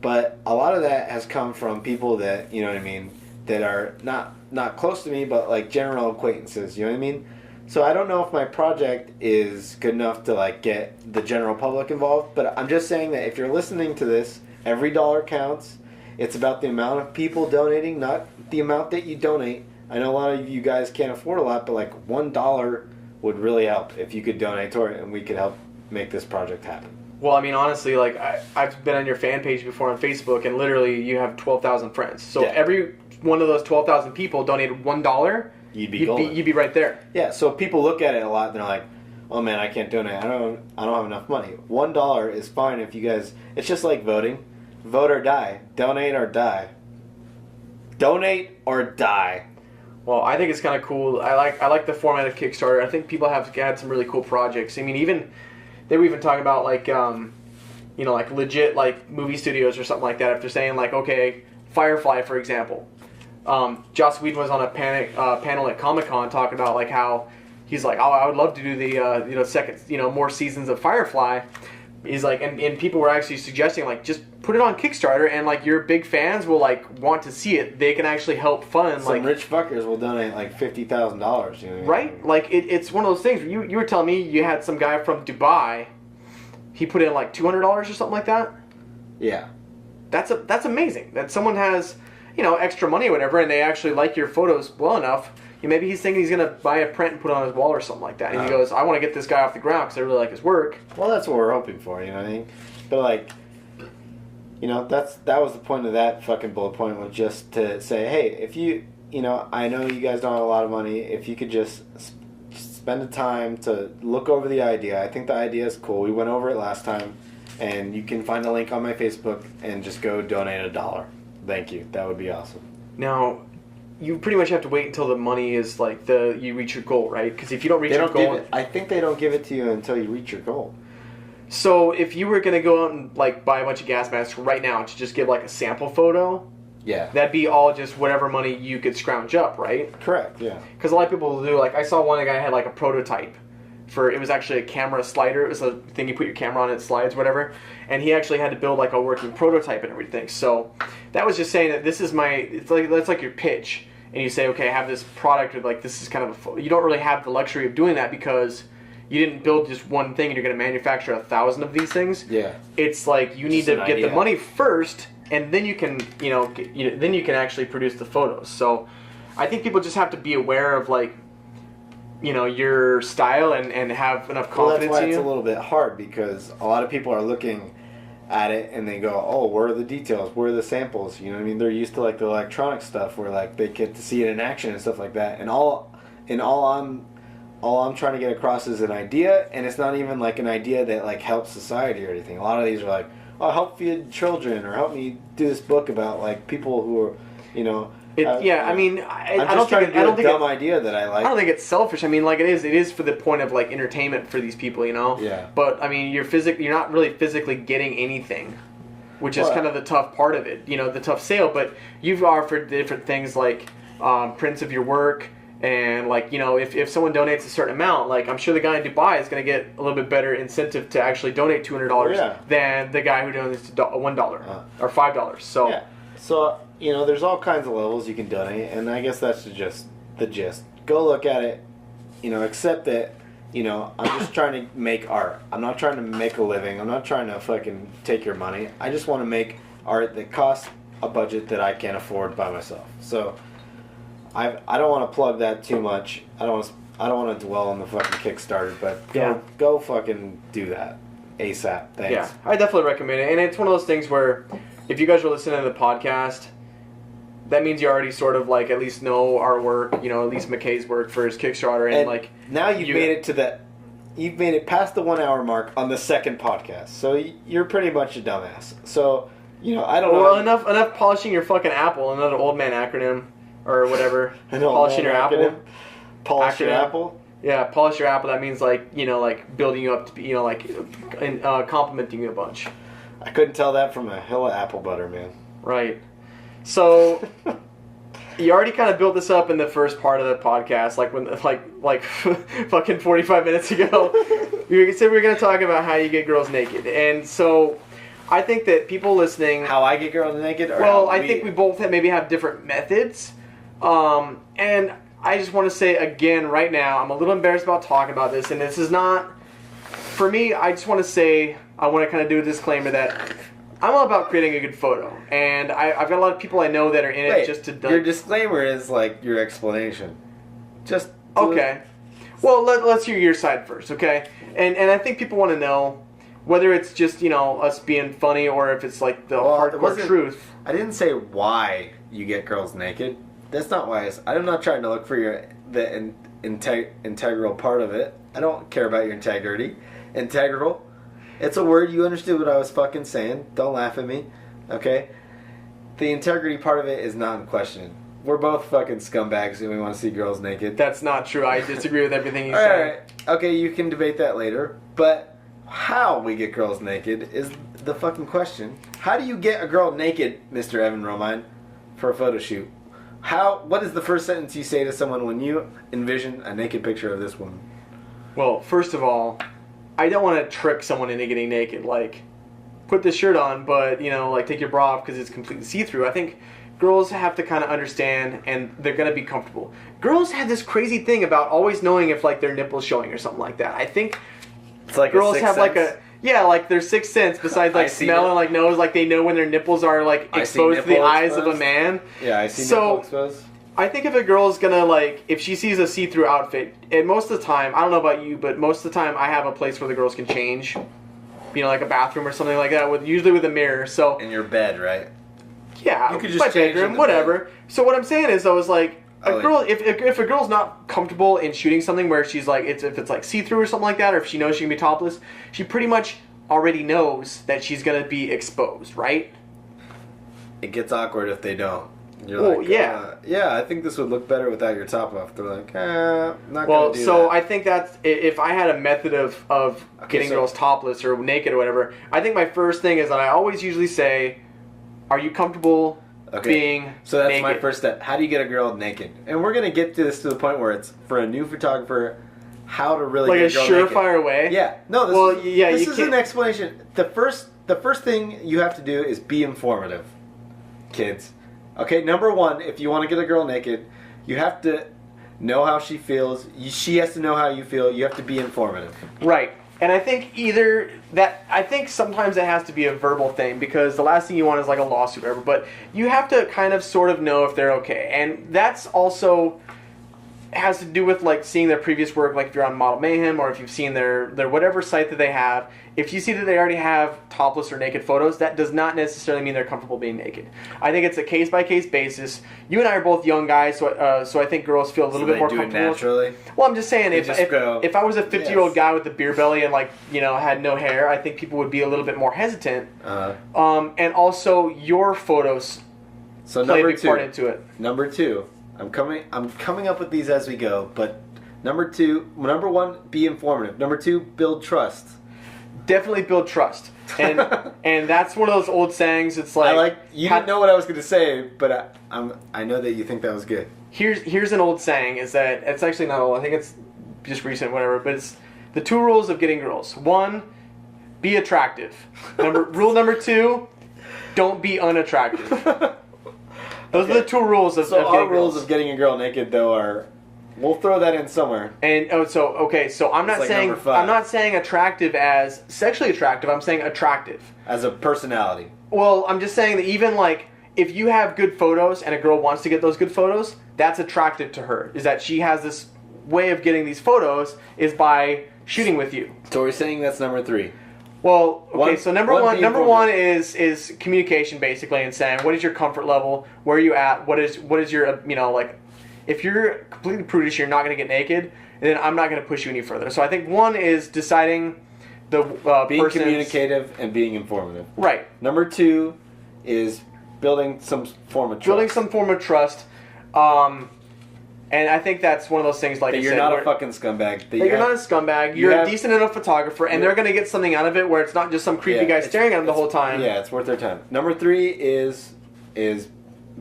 S2: But a lot of that has come from people that, that are not close to me, but like general acquaintances, you know what I mean? So I don't know if my project is good enough to like get the general public involved, but I'm just saying that if you're listening to this, every dollar counts. It's about the amount of people donating, not the amount that you donate. I know a lot of you guys can't afford a lot, but like $1 would really help if you could donate toward it, and we could help make this project happen.
S3: Well, I mean, honestly, like I've been on your fan page before on Facebook, and literally you have 12,000 friends. So every one of those 12,000 people donated $1. You'd be right there.
S2: Yeah. So people look at it a lot, and they're like, "Oh man, I can't donate. I don't have enough money." $1 is fine if you guys. It's just like voting. Vote or die. Donate or die. Donate or die.
S3: Well, I think it's kind of cool. I like the format of Kickstarter. I think people have had some really cool projects. I mean, they were even talking about like, like legit like movie studios or something like that. If they're saying like, okay, Firefly, for example. Joss Whedon was on a panel at Comic-Con talking about like how he's like, oh, I would love to do the second more seasons of Firefly. He's like, and people were actually suggesting like just put it on Kickstarter, and like your big fans will like want to see it. They can actually help fund.
S2: Some rich fuckers will donate like $50,000. You know,
S3: right? Like it's one of those things. Where you were telling me you had some guy from Dubai. He put in like $200 or something like that.
S2: Yeah,
S3: that's amazing. That someone has extra money or whatever, and they actually like your photos well enough. Maybe he's thinking he's going to buy a print and put it on his wall or something like that. And he goes, I want to get this guy off the ground because I really like his work.
S2: Well, that's what we're hoping for, you know what I mean? But, like, that was the point of that fucking bullet point, was just to say, hey, if you, I know you guys don't have a lot of money. If you could just spend the time to look over the idea. I think the idea is cool. We went over it last time. And you can find a link on my Facebook and just go donate $1. Thank you. That would be awesome.
S3: Now, you pretty much have to wait until the money is like you reach your goal, right? Because if you don't reach your goal,
S2: I think they don't give it to you until you reach your goal.
S3: So if you were gonna go out and like buy a bunch of gas masks right now to just give like a sample photo,
S2: yeah,
S3: that'd be all just whatever money you could scrounge up, right?
S2: Correct. Yeah.
S3: Because a lot of people will do, like I saw one guy had like a prototype. It was actually a camera slider. It was a thing you put your camera on and it slides, whatever. And he actually had to build like a working prototype and everything. So that was just saying that this is that's like your pitch. And you say, okay, I have this product, or like this is kind of you don't really have the luxury of doing that because you didn't build just one thing and you're going to manufacture 1,000 of these things. Yeah. It's like you need to get the money first, and then you can, then you can actually produce the photos. So I think people just have to be aware of like, your style and have enough confidence in you.
S2: Well, that's why it's a little bit hard, because a lot of people are looking at it and they go, oh, where are the details? Where are the samples? You know what I mean? They're used to like the electronic stuff where like they get to see it in action and stuff like that. And all I'm trying to get across is an idea, and it's not even like an idea that like helps society or anything. A lot of these are like, oh, help feed children, or help me do this book about like people who are,
S3: I mean, I don't think
S2: it's a dumb idea that I like.
S3: I don't think it's selfish. I mean, like it is for the point of like entertainment for these people,
S2: Yeah.
S3: But I mean, you're not really physically getting anything, which is kind of the tough part of it. The tough sale. But you've offered different things like prints of your work, and like if someone donates a certain amount, like I'm sure the guy in Dubai is going to get a little bit better incentive to actually donate $200 than the guy who donates $1 or $5. So.
S2: Yeah. So there's all kinds of levels you can donate, and I guess that's just the gist. Go look at it, accept it. I'm just trying to make art. I'm not trying to make a living. I'm not trying to fucking take your money. I just want to make art that costs a budget that I can't afford by myself. So I don't want to plug that too much. I don't want to dwell on the fucking Kickstarter, but go fucking do that ASAP. Thanks.
S3: Yeah, I definitely recommend it. And it's one of those things where if you guys are listening to the podcast, that means you already sort of like at least know our work, at least McKay's work for his Kickstarter, and like
S2: now you've made it past the 1 hour mark on the second podcast, so you're pretty much a dumbass. So I don't know.
S3: Well, enough polishing your fucking apple, another old man acronym or whatever. Polishing your apple.
S2: Polish your apple.
S3: Yeah, polish your apple. That means like building you up to be complimenting you a bunch.
S2: I couldn't tell that from a hill of apple butter, man.
S3: Right. So, you already kind of built this up in the first part of the podcast, like fucking 45 minutes ago. We said we were going to talk about how you get girls naked, and so I think that people listening,
S2: how I get girls naked.
S3: I think we both maybe have different methods, and I just want to say again right now, I'm a little embarrassed about talking about this, and this is not for me. I just want to say I want to kind of do a disclaimer that I'm all about creating a good photo, and I've got a lot of people I know that are in it just to...
S2: Your disclaimer is like your explanation. Just...
S3: Okay. Well, let's hear your side first, okay? And I think people want to know whether it's just, us being funny or if it's like the hardcore truth.
S2: I didn't say why you get girls naked. That's not why I'm not trying to look for the integral part of it. I don't care about your integrity. Integral. It's a word. You understood what I was fucking saying. Don't laugh at me. Okay? The integrity part of it is not in question. We're both fucking scumbags and we want to see girls naked.
S3: That's not true. I disagree with everything you
S2: said.
S3: Alright.
S2: Okay, you can debate that later. But how we get girls naked is the fucking question. How do you get a girl naked, Mr. Evan Romine, for a photo shoot? What is the first sentence you say to someone when you envision a naked picture of this woman?
S3: Well, first of all, I don't want to trick someone into getting naked. Like, put this shirt on, but, take your bra off because it's completely see-through. I think girls have to kind of understand, and they're going to be comfortable. Girls have this crazy thing about always knowing if, their nipple's showing or something like that. I think
S2: it's like
S3: girls have,
S2: sense.
S3: Their sixth sense, besides, smell and, knows, they know when their nipples are, exposed to the eyes of a man.
S2: Yeah, I see nipple exposed.
S3: I think if a girl's gonna, if she sees a see-through outfit, and most of the time, I don't know about you, but most of the time I have a place where the girls can change. Like a bathroom or something like that, usually with a mirror, so...
S2: In your bed, right?
S3: Yeah,
S2: you could just
S3: my
S2: change
S3: bedroom, whatever. Bed. So what I'm saying is, though, is, if a girl's not comfortable in shooting something where she's, if it's, see-through or something like that, or if she knows she can be topless, she pretty much already knows that she's gonna be exposed, right?
S2: It gets awkward if they don't. You're yeah, I think this would look better without your top off. They're like, not gonna do that.
S3: So I think that's, if I had a method of getting girls topless or naked or whatever, I think my first thing is that I always usually say, are you comfortable being
S2: So that's
S3: naked?
S2: my first step. How do you get a girl naked? And we're gonna get to this to the point where it's, for a new photographer, how to really get a girl naked.
S3: Like a surefire way?
S2: Yeah. No, this is an explanation. The first thing you have to do is be informative, kids. Okay, number one, if you want to get a girl naked, you have to know how she feels. She has to know how you feel. You have to be informative.
S3: Right. And I think I think sometimes it has to be a verbal thing, because the last thing you want is a lawsuit or whatever, but you have to kind of sort of know if they're okay. And that's also has to do with seeing their previous work, if you're on Model Mayhem or if you've seen their whatever site that they have. If you see that they already have topless or naked photos, that does not necessarily mean they're comfortable being naked. I think it's a case-by-case basis. You and I are both young guys, so I think girls feel a little bit more comfortable.
S2: It naturally?
S3: Well, I'm just saying, if I was a 50-year-old guy with a beer belly and had no hair, I think people would be a little bit more hesitant. And also your photos play a big part into it.
S2: Number two, I'm coming up with these as we go, but number one, be informative. Number two, build trust.
S3: Definitely build trust, and and that's one of those old sayings. It's
S2: you didn't know what I was going to say, but I know that you think that was good.
S3: Here's an old saying. Is that it's actually not old. I think it's just recent, whatever. But it's the 2 rules of getting girls. 1, be attractive. Rule number 2, don't be unattractive. Those are the two rules of
S2: So
S3: of
S2: our
S3: getting
S2: rules
S3: girls.
S2: of getting a girl naked, though, are... We'll throw that in somewhere.
S3: And so I'm not
S2: like
S3: saying
S2: number 5.
S3: I'm not saying attractive as sexually attractive. I'm saying attractive.
S2: As a personality.
S3: Well, I'm just saying that even like if you have good photos and a girl wants to get those good photos, that's attractive to her. Is that she has this way of getting these photos is by shooting with you.
S2: So we're saying that's number 3.
S3: Well, okay, so number one is communication basically, and saying what is your comfort level, where are you at, what is your like, if you're completely prudish, you're not going to get naked, then I'm not going to push you any further. So I think one is deciding the
S2: being communicative and being informative.
S3: Right.
S2: Number 2 is building some form of trust.
S3: Building some form of trust. And I think that's one of those things like
S2: that you're not a fucking scumbag. That
S3: you're not a scumbag. You're a decent enough photographer, and they're going to get something out of it where it's not just some creepy guy staring at them the whole time.
S2: Yeah, it's worth their time. Number 3 is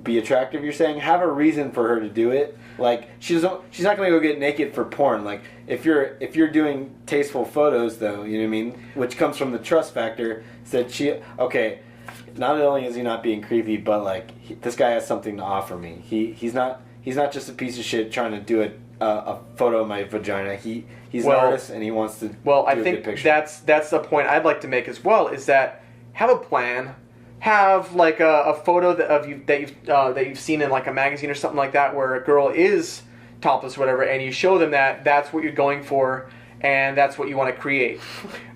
S2: be attractive. You're saying have a reason for her to do it. Like she's not going to go get naked for porn. Like if you're doing tasteful photos, though, you know what I mean, which comes from the trust factor. Said not only is he not being creepy, but like this guy has something to offer me. He's not just a piece of shit trying to do a photo of my vagina. He's an artist and he wants to do a good picture.
S3: that's the point I'd like to make as well, is that have a plan, have like a photo that you've seen in like a magazine or something like that where a girl is topless or whatever, and you show them that that's what you're going for and that's what you want to create.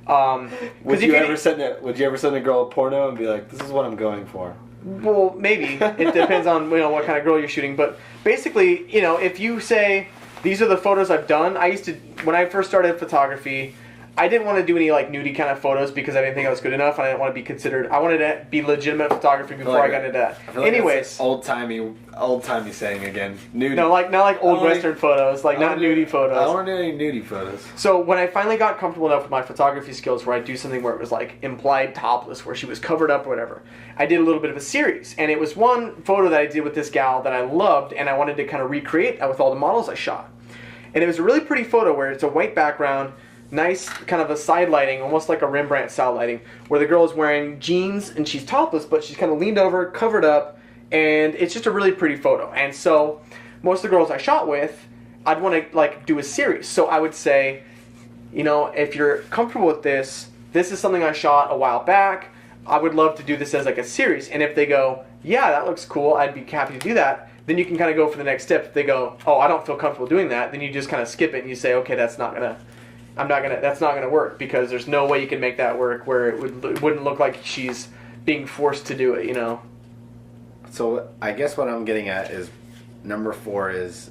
S2: Would you ever send a girl a porno and be like, this is what I'm going for?
S3: Well, maybe. It depends on what kind of girl you're shooting. But basically, if you say, these are the photos I've done. When I first started photography, I didn't want to do any like nudie kind of photos because I didn't think I was good enough. I didn't want to be considered. I wanted to be legitimate photography before I got into that. Anyways,
S2: old timey saying again. Nudie.
S3: No, not like old Western photos, like not nudie photos.
S2: I don't want to do any nudie photos.
S3: So when I finally got comfortable enough with my photography skills, where I do something where it was like implied topless, where she was covered up or whatever, I did a little bit of a series, and it was one photo that I did with this gal that I loved, and I wanted to kind of recreate that with all the models I shot. And it was a really pretty photo where it's a white background. Nice kind of a side lighting, almost like a Rembrandt style lighting, where the girl is wearing jeans and she's topless, but she's kind of leaned over, covered up, and it's just a really pretty photo. And so most of the girls I shot with, I'd want to like do a series. So I would say, if you're comfortable with this is something I shot a while back. I would love to do this as like a series. And if they go, yeah, that looks cool, I'd be happy to do that. Then you can kind of go for the next step. If they go, oh, I don't feel comfortable doing that, then you just kind of skip it and you say, okay, that's not gonna work, because there's no way you can make that work where it wouldn't look like she's being forced to do it,
S2: So I guess what I'm getting at is number 4 is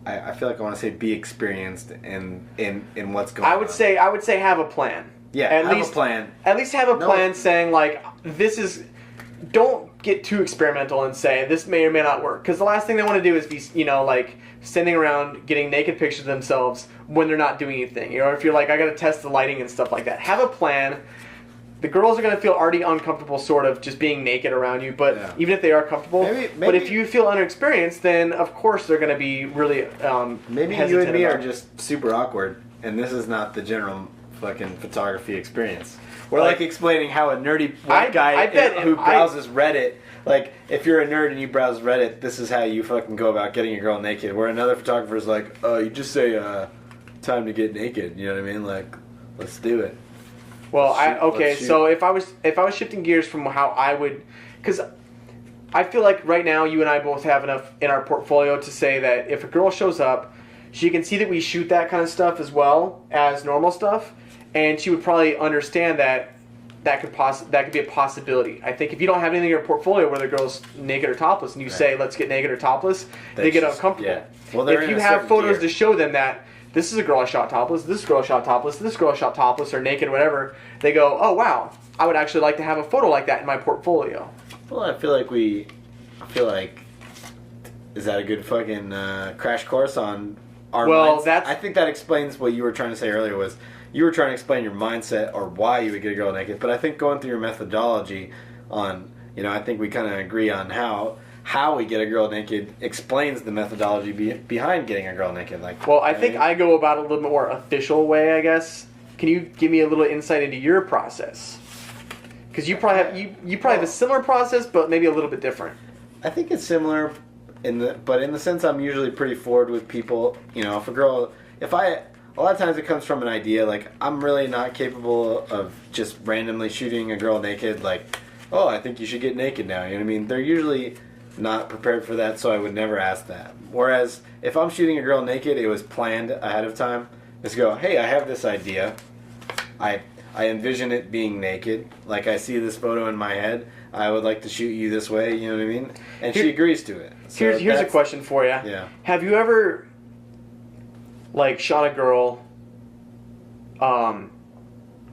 S2: I feel like I want to say be experienced in what's going on.
S3: I would say have a plan.
S2: Yeah, have a plan.
S3: At least have a plan saying like don't get too experimental and say this may or may not work, because the last thing they want to do is be like standing around getting naked pictures of themselves when they're not doing anything. If you're like, I got to test the lighting and stuff like that. Have a plan. The girls are going to feel already uncomfortable sort of just being naked around you, but even if they are comfortable, but if you feel unexperienced, then of course they're going to be really
S2: maybe you and me are just super awkward, and this is not the general fucking photography experience. We're like explaining how a nerdy white guy who browses Reddit, like if you're a nerd and you browse Reddit, this is how you fucking go about getting a girl naked. Where another photographer's like, you just say time to get naked. You know what I mean? Like, let's do it.
S3: Well, so if I was shifting gears from how I would, because I feel like right now you and I both have enough in our portfolio to say that if a girl shows up, she can see that we shoot that kind of stuff as well as normal stuff, and she would probably understand that could be a possibility. I think if you don't have anything in your portfolio where the girl's naked or topless, and you say let's get naked or topless, they get uncomfortable.
S2: Yeah. Well,
S3: if you have photos to show them that this is a girl I shot topless, this girl I shot topless, this girl I shot topless, or naked, whatever, they go, oh wow, I would actually like to have a photo like that in my portfolio.
S2: Well, I feel like is that a good fucking crash course on our minds? I think that explains what you were trying to say earlier. Was you were trying to explain your mindset or why you would get a girl naked, but I think going through your methodology on, I think we kind of agree on how we get a girl naked explains the methodology behind getting a girl naked.
S3: Well, I think I go about it a little bit more official way, I guess. Can you give me a little insight into your process? Because you probably have a similar process, but maybe a little bit different.
S2: I think it's similar, but in the sense I'm usually pretty forward with people. You know, a lot of times it comes from an idea. Like, I'm really not capable of just randomly shooting a girl naked. Like, oh, I think you should get naked now. You know what I mean? They're usually not prepared for that, so I would never ask that. Whereas if I'm shooting a girl naked, it was planned ahead of time. Just go, hey, I have this idea. I envision it being naked. Like, I see this photo in my head. I would like to shoot you this way. You know what I mean? And she agrees to it.
S3: So here's a question for you.
S2: Yeah.
S3: Have you ever, like, shot a girl,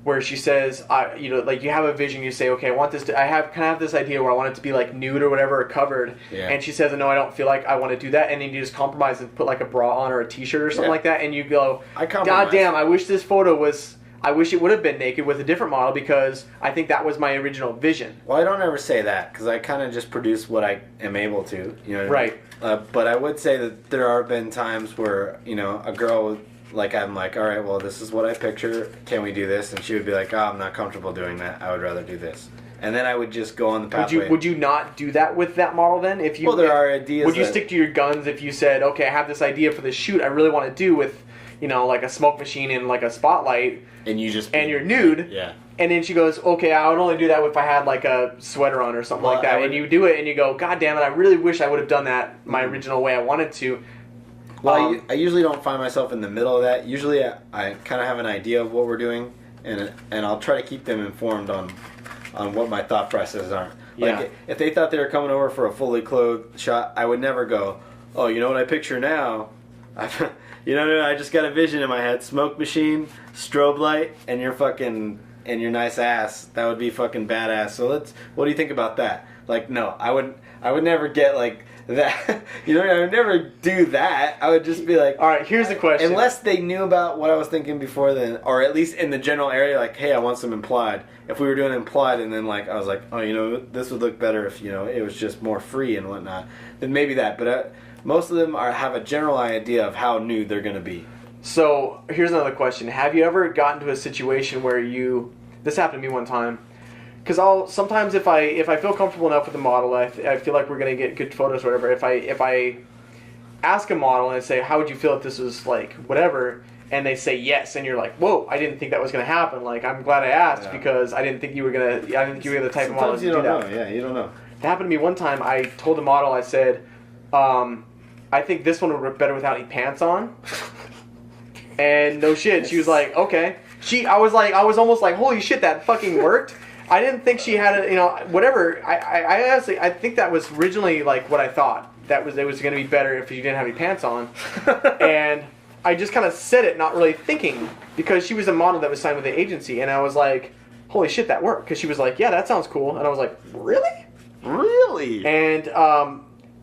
S3: where she says, like, you have a vision, you say, okay, I want this to, can I have this idea where I want it to be, like, nude or whatever, or covered, and she says, no, I don't feel like I want to do that, and then you just compromise and put, like, a bra on or a t-shirt or something like that, and you go, God damn, I wish this photo was, I wish it would have been naked with a different model, because I think that was my original vision.
S2: Well, I don't ever say that, because I kind of just produce what I am able to, you know what I mean? But I would say that there have been times where, you know, a girl, like, I'm like, all right, well, this is what I picture. Can we do this? And she would be like, oh, I'm not comfortable doing that. I would rather do this. And then I would just go on the pathway.
S3: Would you not do that with that model then?
S2: Well, there are ideas.
S3: Would you stick to your guns if you said, okay, I have this idea for this shoot I really want to do with, you know, like a smoke machine and like a spotlight.
S2: And you just...
S3: And you're nude.
S2: Yeah.
S3: And then she goes, okay, I would only do that if I had like a sweater on or something like that. And you do it and you go, God damn it, I really wish I would have done that my original way I wanted to.
S2: Well, I usually don't find myself in the middle of that. Usually I kind of have an idea of what we're doing, and I'll try to keep them informed on what my thought processes are. Like, if they thought they were coming over for a fully clothed shot, I would never go, oh, you know what I picture now? I just got a vision in my head. Smoke machine, strobe light, and your nice ass. That would be fucking badass. So what do you think about that? Like, no, I would never get like that. You know, I would never do that. I would just be like,
S3: all right, here's the question.
S2: Unless they knew about what I was thinking before then, or at least in the general area, like, hey, I want some implied. If we were doing implied and then like I was like, oh, you know, this would look better if, you know, it was just more free and whatnot, then maybe that. But most of them have a general idea of how nude they're going to be.
S3: So here's another question. Have you ever gotten to a situation where this happened to me one time, because sometimes if I feel comfortable enough with the model, I feel like we're gonna get good photos or whatever. If I ask a model and I say, how would you feel if this was like whatever, and they say yes, and you're like, whoa, I didn't think that was gonna happen. Like, I'm glad I asked because I didn't think you were the type of model to do that.
S2: You don't know. Yeah, you don't know.
S3: It happened to me one time. I told the model, I said, I think this one would look better without any pants on. And no shit, she was like, okay. I was almost like, holy shit, that fucking worked. I didn't think she had whatever. I honestly, I think that was originally like what I thought. It was going to be better if you didn't have any pants on. And I just kind of said it, not really thinking, because she was a model that was signed with the agency, and I was like, holy shit, that worked. Because she was like, yeah, that sounds cool. And I was like, really?
S2: Really?
S3: And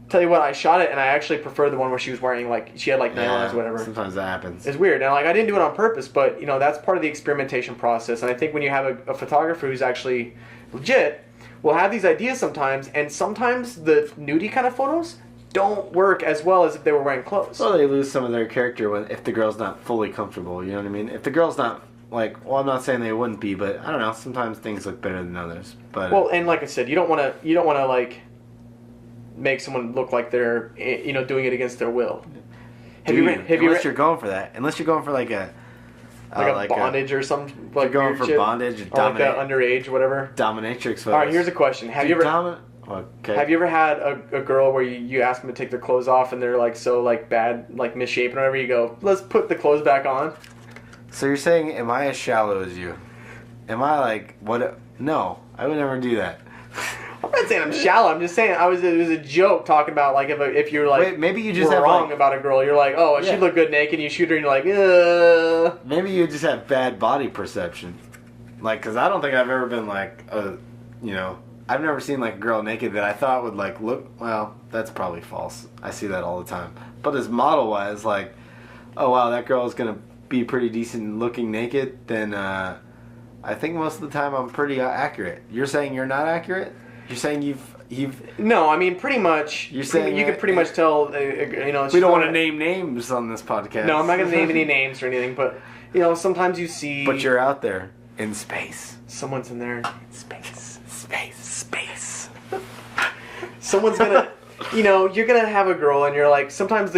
S3: tell you what, I shot it, and I actually prefer the one where she was wearing, like, she had, like, nylons or whatever.
S2: Sometimes that happens.
S3: It's weird. And, like, I didn't do it on purpose, but, you know, that's part of the experimentation process. And I think when you have a photographer who's actually legit, will have these ideas sometimes, and sometimes the nudie kind of photos don't work as well as if they were wearing clothes.
S2: Well, they lose some of their character if the girl's not fully comfortable, you know what I mean? If the girl's not, like, well, I'm not saying they wouldn't be, but, I don't know, sometimes things look better than others. But
S3: well, and like I said, you don't want to, like, make someone look like they're, you know, doing it against their will.
S2: Unless you're going for that. Unless you're going for like a
S3: bondage or something. Like
S2: you're going for bondage,
S3: or like that underage, whatever.
S2: Dominatrix photos.
S3: All right, here's a question. Have you ever had a girl where you ask them to take their clothes off and they're like so like bad, like misshapen or whatever? You go, let's put the clothes back on.
S2: So you're saying, am I as shallow as you? Am I like what? No, I would never do that.
S3: I'm not saying I'm shallow. I'm just saying it was a joke talking about like if you're like,
S2: wait, maybe you just have
S3: wrong about a girl. You're like, oh, she looked good naked. You shoot her and you're like,
S2: Maybe you just have bad body perception. Like, because I don't think I've ever been like I've never seen like a girl naked that I thought would like look. Well, that's probably false. I see that all the time. But as model wise, like, oh wow, that girl is gonna be pretty decent looking naked. Then I think most of the time I'm pretty accurate. You're saying you're not accurate? You're saying you've
S3: No, I mean pretty much.
S2: You're saying
S3: you could pretty much tell. You know,
S2: we don't want to name names on this podcast.
S3: No, I'm not going to name any names or anything. But you know, sometimes you see.
S2: But you're out there in space.
S3: Someone's in there.
S2: Space.
S3: Someone's gonna. you know, you're gonna have a girl, and you're like, sometimes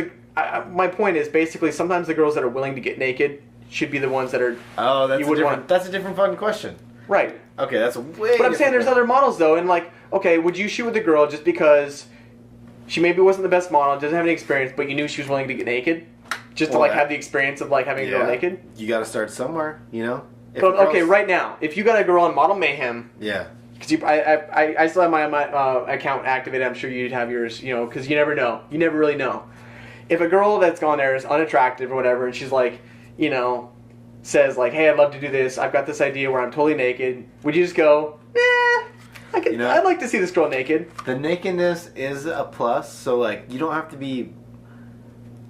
S3: my point is basically sometimes the girls that are willing to get naked should be the ones that are.
S2: Oh, that's a different fucking question.
S3: Right.
S2: Okay, that's a way.
S3: But I'm saying there's other models though, and like, okay, would you shoot with a girl just because she maybe wasn't the best model, doesn't have any experience, but you knew she was willing to get naked, just to like have the experience of like having a girl naked?
S2: You got to start somewhere, you know.
S3: But okay, right now, if you got a girl on Model Mayhem, because I still have my account activated. I'm sure you'd have yours, you know, because you never know. You never really know. If a girl that's gone there is unattractive or whatever, and she's like, you know, says like, hey, I'd love to do this. I've got this idea where I'm totally naked. Would you just go, I'd like to see this girl naked.
S2: The nakedness is a plus, so like you don't have to be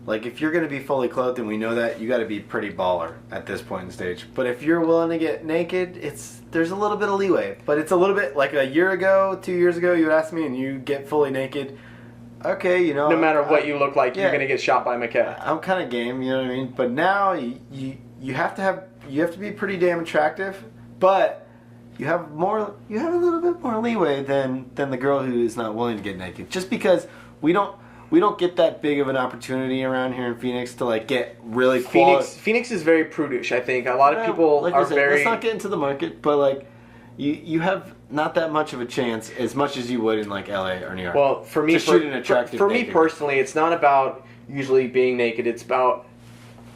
S2: like if you're gonna be fully clothed and we know that, you gotta be pretty baller at this point in the stage. But if you're willing to get naked, there's a little bit of leeway. But it's a little bit like a year ago, 2 years ago, you asked me and you get fully naked. Okay, you know.
S3: No matter what you look like, you're gonna get shot by McKay.
S2: I'm kind of game, you know what I mean? But now you have to be pretty damn attractive, but you have a little bit more leeway than the girl who is not willing to get naked. Just because we don't get that big of an opportunity around here in Phoenix to like get really
S3: Phoenix is very prudish, I think. A lot of people
S2: like
S3: are
S2: very. Let's not get into the market, but like you have not that much of a chance as much as you would in like LA or New York.
S3: Well, for me, for me personally, it's not about usually being naked. It's about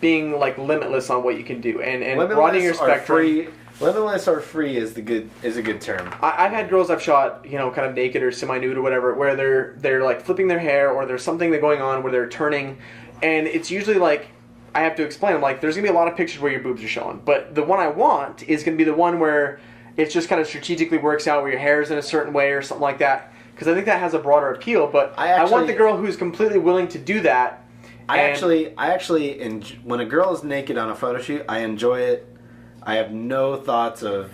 S3: being like limitless on what you can do and broadening your spectrum.
S2: Limitless or free is a good term.
S3: I've had girls I've shot, you know, kind of naked or semi-nude or whatever, where they're like flipping their hair or there's something going on where they're turning, and it's usually like I have to explain. I'm like, there's gonna be a lot of pictures where your boobs are showing, but the one I want is gonna be the one where it just kind of strategically works out where your hair is in a certain way or something like that, because I think that has a broader appeal. But I want the girl who's completely willing to do that.
S2: I actually, when a girl is naked on a photo shoot, I enjoy it. I have no thoughts of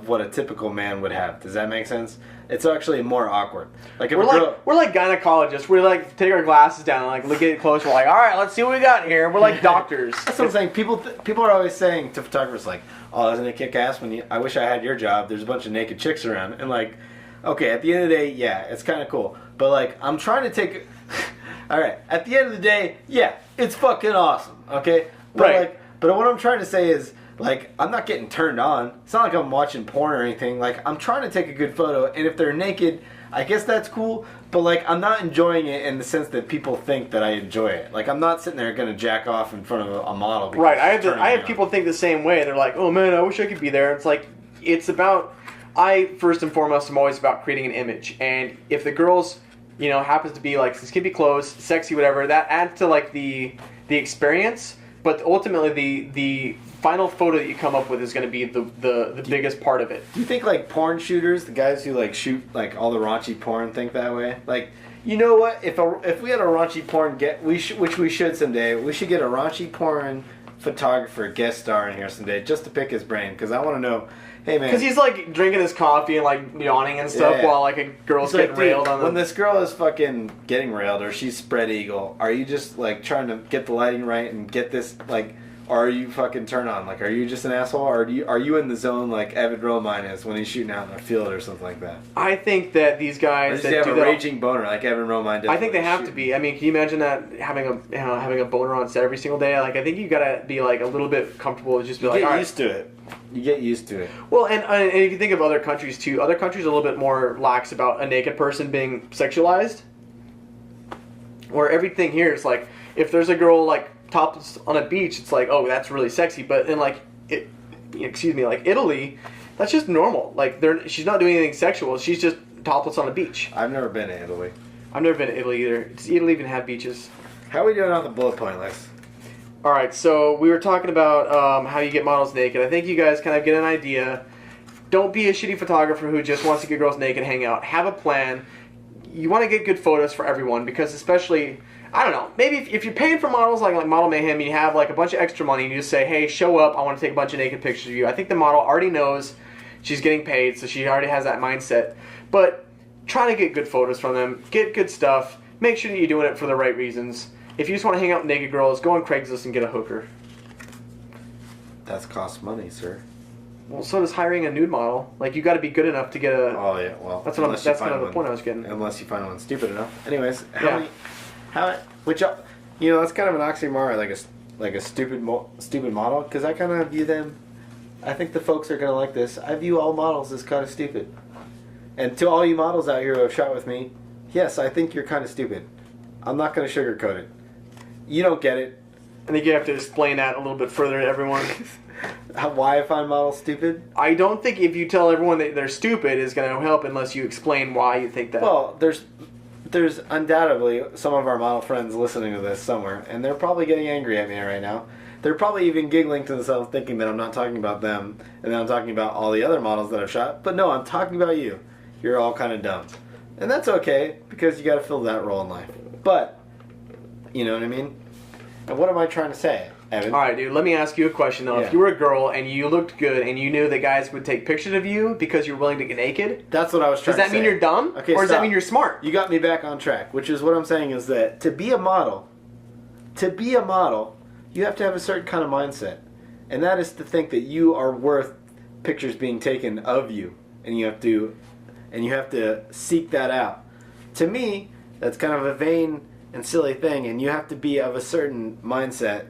S2: what a typical man would have. Does that make sense? It's actually more awkward. Like if
S3: we're like gynecologists. We like take our glasses down, like look at it close. We're like, all right, let's see what we got here. We're like doctors.
S2: That's what I'm saying. People are always saying to photographers like, oh, isn't it kick ass when I wish I had your job. There's a bunch of naked chicks around, and like, okay, at the end of the day, yeah, it's kind of cool. But like, I'm trying to take. All right, at the end of the day, yeah, it's fucking awesome. Okay, but
S3: right.
S2: But what I'm trying to say is, like, I'm not getting turned on. It's not like I'm watching porn or anything. Like, I'm trying to take a good photo, and if they're naked, I guess that's cool. But, like, I'm not enjoying it in the sense that people think that I enjoy it. Like, I'm not sitting there going to jack off in front of a model.
S3: Right, I have people think the same way. They're like, oh, man, I wish I could be there. It's like, it's about, first and foremost, I'm always about creating an image. And if the girls, you know, happens to be, like, skin be clothes, sexy, whatever, that adds to, like, the experience. But ultimately, the final photo that you come up with is going to be the biggest part of it.
S2: Do you think like porn shooters, the guys who like shoot like all the raunchy porn, think that way? Like, you know what? If we had a raunchy porn which we should someday, we should get a raunchy porn photographer guest star in here someday just to pick his brain, because I want to know. Hey man,
S3: because he's like drinking his coffee and like yawning and stuff while like a girl's getting railed on them.
S2: When this girl is fucking getting railed or she's spread eagle, are you just like trying to get the lighting right and get this like, or are you fucking turn on? Like, are you just an asshole, or are you in the zone like Evan Romine is when he's shooting out in the field or something like that?
S3: I think that these guys
S2: that have a raging boner like Evan Romine does.
S3: I think they have to be. I mean, can you imagine that having a boner on set every single day? Like, I think you gotta be like a little bit comfortable with just be like, all right.
S2: Used to it. You get used to it.
S3: Well, and if you think of other countries too, other countries are a little bit more lax about a naked person being sexualized. Where everything here is like, if there's a girl like topless on a beach, it's like, oh, that's really sexy. But in like, like Italy, that's just normal. Like she's not doing anything sexual. She's just topless on a beach.
S2: I've never been to Italy.
S3: I've never been to Italy either. Does Italy even have beaches?
S2: How are we doing on the bullet point list?
S3: All right, so we were talking about how you get models naked. I think you guys kind of get an idea. Don't be a shitty photographer who just wants to get girls naked, hang out. Have a plan. You want to get good photos for everyone, because especially, I don't know, maybe if you're paying for models like Model Mayhem, you have like a bunch of extra money, and you just say, hey, show up, I want to take a bunch of naked pictures of you. I think the model already knows she's getting paid, so she already has that mindset. But try to get good photos from them. Get good stuff. Make sure that you're doing it for the right reasons. If you just want to hang out with naked girls, go on Craigslist and get a hooker.
S2: That costs money, sir.
S3: Well, so does hiring a nude model. Like, you got to be good enough to get a.
S2: Oh yeah, well,
S3: that's kind of the point I was getting.
S2: Unless you find one stupid enough. Anyways,
S3: yeah.
S2: That's kind of an oxymoron, like a stupid model, because I kind of view them. I think the folks are gonna like this. I view all models as kind of stupid. And to all you models out here who have shot with me, yes, I think you're kind of stupid. I'm not gonna sugarcoat it. You don't get it.
S3: I think you have to explain that a little bit further to everyone.
S2: Why I find models stupid?
S3: I don't think if you tell everyone that they're stupid is going to help unless you explain why you think that.
S2: Well, there's undoubtedly some of our model friends listening to this somewhere, and they're probably getting angry at me right now. They're probably even giggling to themselves thinking that I'm not talking about them, and then I'm talking about all the other models that I've shot. But no, I'm talking about you. You're all kind of dumb. And that's okay, because you got to fill that role in life. But, you know what I mean? And what am I trying to say, Evan?
S3: All right, dude, let me ask you a question, though.
S2: Yeah.
S3: If you were a girl and you looked good and you knew that guys would take pictures of you because you're willing to get naked...
S2: That's what I was trying to say.
S3: Does that mean you're dumb?
S2: Okay,
S3: or does that
S2: stop.
S3: mean you're smart?
S2: You got me back on track, which is what I'm saying is that to be a model, you have to have a certain kind of mindset. And that is to think that you are worth pictures being taken of you. And you have to seek that out. To me, that's kind of a vain and silly thing, and you have to be of a certain mindset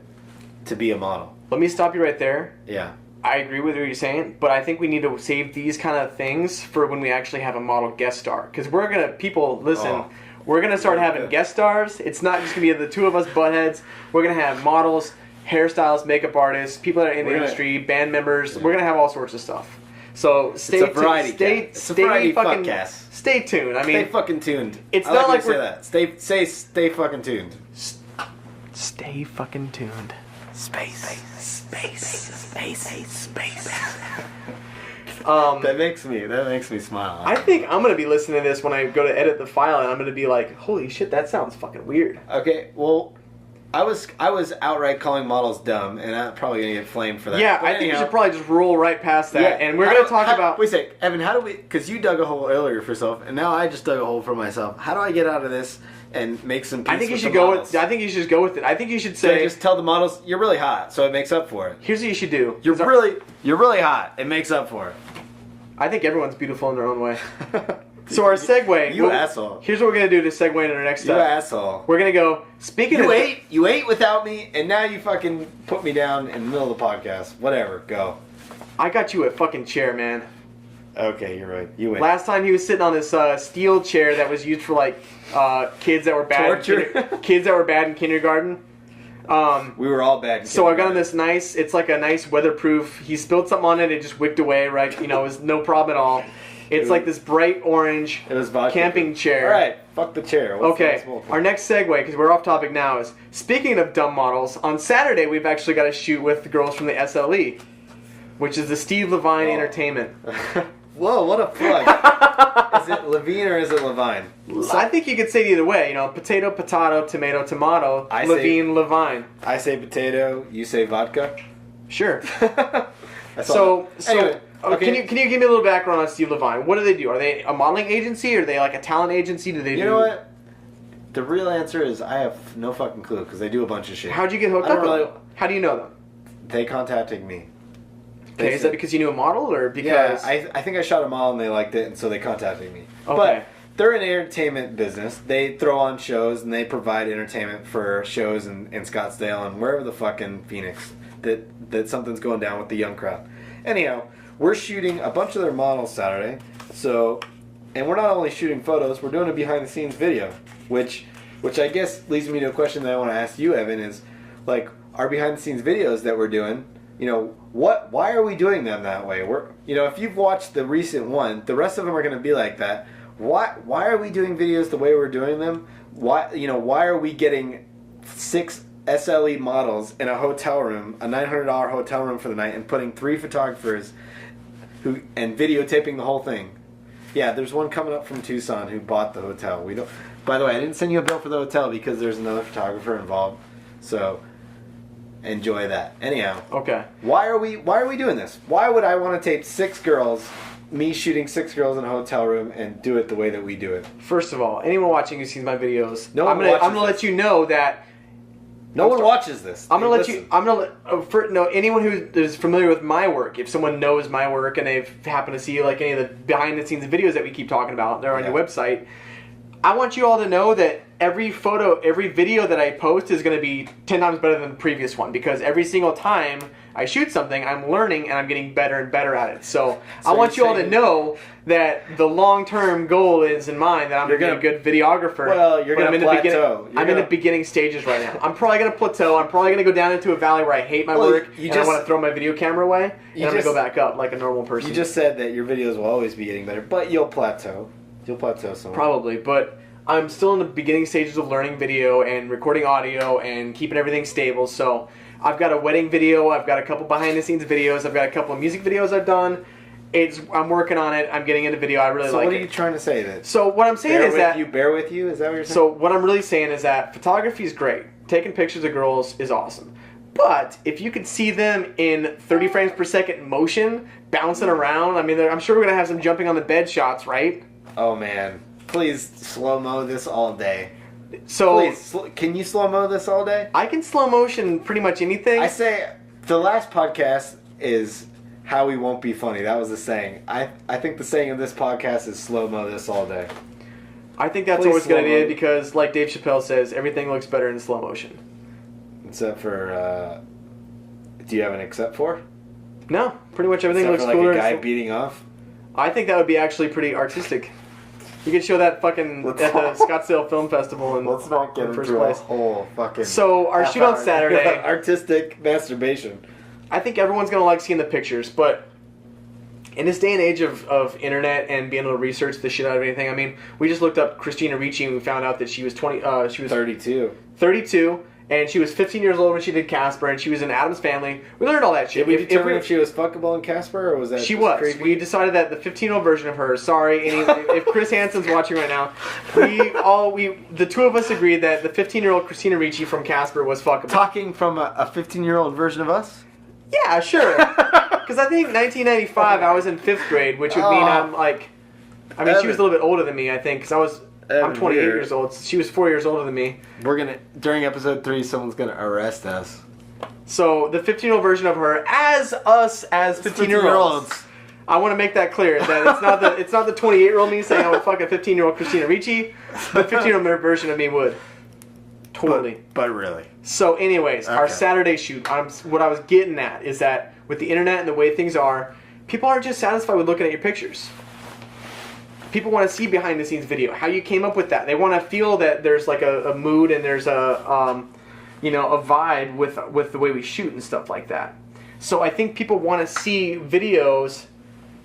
S2: to be a model.
S3: Let me stop you right there.
S2: Yeah.
S3: I agree with what you're saying, but I think we need to save these kind of things for when we actually have a model guest star. Because we're going to start having guest stars. It's not just going to be the two of us buttheads. We're going to have models, hairstylists, makeup artists, people that are in the industry, band members. We're going to have all sorts of stuff. So stay tuned.
S2: It's a variety Fuckcast.
S3: Stay tuned. I mean,
S2: stay fucking tuned.
S3: It's not like
S2: we're say that. Stay fucking tuned.
S3: Stay fucking tuned. Space.
S2: That makes me smile.
S3: I think I'm gonna be listening to this when I go to edit the file, and I'm gonna be like, "Holy shit, that sounds fucking weird."
S2: Okay, well, I was outright calling models dumb, and I'm probably gonna get flamed for that.
S3: Yeah, I think you should probably just roll right past that, and we're gonna talk about.
S2: Wait a sec, Evan. How do we? Because you dug a hole earlier for yourself, and now I just dug a hole for myself. How do I get out of this and make some peace?
S3: I think you
S2: with
S3: should
S2: the
S3: go
S2: models?
S3: with. I think you should just go with it. I think you should say.
S2: Just tell the models you're really hot, so it makes up for it.
S3: Here's what you should do.
S2: You're really hot. It makes up for it.
S3: I think everyone's beautiful in their own way. So our segue.
S2: You asshole.
S3: Here's what we're gonna do to segue into our next step.
S2: You asshole.
S3: We're gonna go.
S2: You ate without me, and now you fucking put me down in the middle of the podcast. Whatever. Go.
S3: I got you a fucking chair, man.
S2: Okay, you're right. You win.
S3: Last time he was sitting on this steel chair that was used for like kids that were bad.
S2: Torture.
S3: Kids that were bad in kindergarten.
S2: We were all bad.
S3: So I got him this nice. It's like a nice weatherproof. He spilled something on it. It just wicked away. Right. You know, it was no problem at all. It's like this bright orange camping chair.
S2: All right, fuck the chair.
S3: Okay, our next segue, because we're off topic now, is speaking of dumb models, on Saturday we've actually got a shoot with the girls from the SLE, which is the Steve Levine Entertainment.
S2: Whoa, what a plug. Is it Levine or is it Levine?
S3: I think you could say it either way. You know, potato, potato, tomato, tomato, Levine, Levine.
S2: I say potato, you say vodka?
S3: Sure.
S2: Anyway. Okay.
S3: Can you give me a little background on Steve Levine? What do they do? Are they a modeling agency? Are they like a talent agency?
S2: You know what? The real answer is I have no fucking clue because they do a bunch of shit.
S3: How'd you get hooked up with them? How do you know them?
S2: They contacted me.
S3: Okay, is that because you knew a model or because...
S2: Yeah, I think I shot a model and they liked it and so they contacted me.
S3: Okay.
S2: But they're an entertainment business. They throw on shows and they provide entertainment for shows in Scottsdale and wherever the fuck in Phoenix that something's going down with the young crowd. Anyhow... We're shooting a bunch of their models Saturday, and we're not only shooting photos, we're doing a behind-the-scenes video, which I guess leads me to a question that I want to ask you, Evan, is, like, our behind-the-scenes videos that we're doing, you know, why are we doing them that way? If you've watched the recent one, the rest of them are going to be like that. Why are we doing videos the way we're doing them? Why are we getting 6 SLE models in a hotel room, a $900 hotel room for the night, and putting 3 photographers and videotaping the whole thing? Yeah, there's one coming up from Tucson who bought the hotel. By the way, I didn't send you a bill for the hotel because there's another photographer involved. So enjoy that. Anyhow.
S3: Okay.
S2: Why are we doing this? Why would I want to tape 6 girls, me shooting 6 girls in a hotel room, and do it the way that we do it?
S3: First of all, anyone watching who sees my videos,
S2: No
S3: I'm gonna let you know that
S2: No one watches this.
S3: I'm gonna let you. I'm gonna let anyone who is familiar with my work. If someone knows my work and they've happened to see like any of the behind the scenes videos that we keep talking about, they're on your website. I want you all to know that every photo, every video that I post is going to be 10 times better than the previous one, because every single time I shoot something, I'm learning and I'm getting better and better at it. So I want you all to know that the long-term goal is in mind, that I'm going to be a good videographer.
S2: Well, you're going to plateau.
S3: I'm in the beginning stages right now. I'm probably going to plateau. I'm probably going to go down into a valley where I hate my work and I want to throw my video camera away, and I'm going to go back up like a normal person.
S2: You just said that your videos will always be getting better, but you'll plateau. You'll plateau somewhere.
S3: Probably, but I'm still in the beginning stages of learning video and recording audio and keeping everything stable. So I've got a wedding video, I've got a couple behind the scenes videos, I've got a couple of music videos I've done. I'm working on it. I'm getting into video. I really like it.
S2: So what are you trying to say then?
S3: So what I'm saying is that
S2: bear with you. Is that what you're saying?
S3: So what I'm really saying is that photography is great. Taking pictures of girls is awesome. But if you could see them in 30 frames per second motion, bouncing around, I mean, I'm sure we're gonna have some jumping on the bed shots, right?
S2: Oh man. Please slow-mo this all day.
S3: So
S2: please, can you slow-mo this all day?
S3: I can slow motion pretty much anything.
S2: I say the last podcast is how we won't be funny. That was the saying. I think the saying of this podcast is slow-mo this all day.
S3: I think that's always a good idea because, like Dave Chappelle says, everything looks better in slow motion.
S2: Except for, do you have an except for?
S3: No, pretty much everything looks
S2: like
S3: cooler.
S2: A guy beating off?
S3: I think that would be actually pretty artistic. You could show that fucking at the Scottsdale Film Festival in
S2: let's not get
S3: first
S2: into
S3: place.
S2: A whole fucking.
S3: So our shoot on Saturday,
S2: artistic masturbation.
S3: I think everyone's gonna like seeing the pictures, but in this day and age of internet and being able to research the shit out of anything, I mean, we just looked up Christina Ricci and we found out that she was
S2: 32.
S3: 32. And she was 15 years old when she did Casper, and she was in Addams Family. We learned all that shit.
S2: Did we determine if she was fuckable in Casper, or was that
S3: she was? Creepy? We decided that the 15-year-old version of her. Sorry, if Chris Hansen's watching right now, the two of us agreed that the 15-year-old Christina Ricci from Casper was fuckable.
S2: Talking from a 15-year-old version of us?
S3: Yeah, sure. Because I think 1995, I was in 5th grade, which would mean I'm like, I mean, she was a little bit older than me, I think, because I'm 28 years old. She was 4 years older than me.
S2: During episode 3, someone's gonna arrest us.
S3: So the 15-year-old version of her, as us as 15-year-olds. I want to make that clear that it's not the 28-year-old me saying I would fuck a 15-year-old Christina Ricci. The 15-year-old version of me would. Totally.
S2: But really.
S3: So, anyways, our Saturday shoot. What I was getting at is that with the internet and the way things are, people aren't just satisfied with looking at your pictures. People want to see behind the scenes video, how you came up with that. They want to feel that there's like a mood and there's a vibe with the way we shoot and stuff like that. So I think people want to see videos.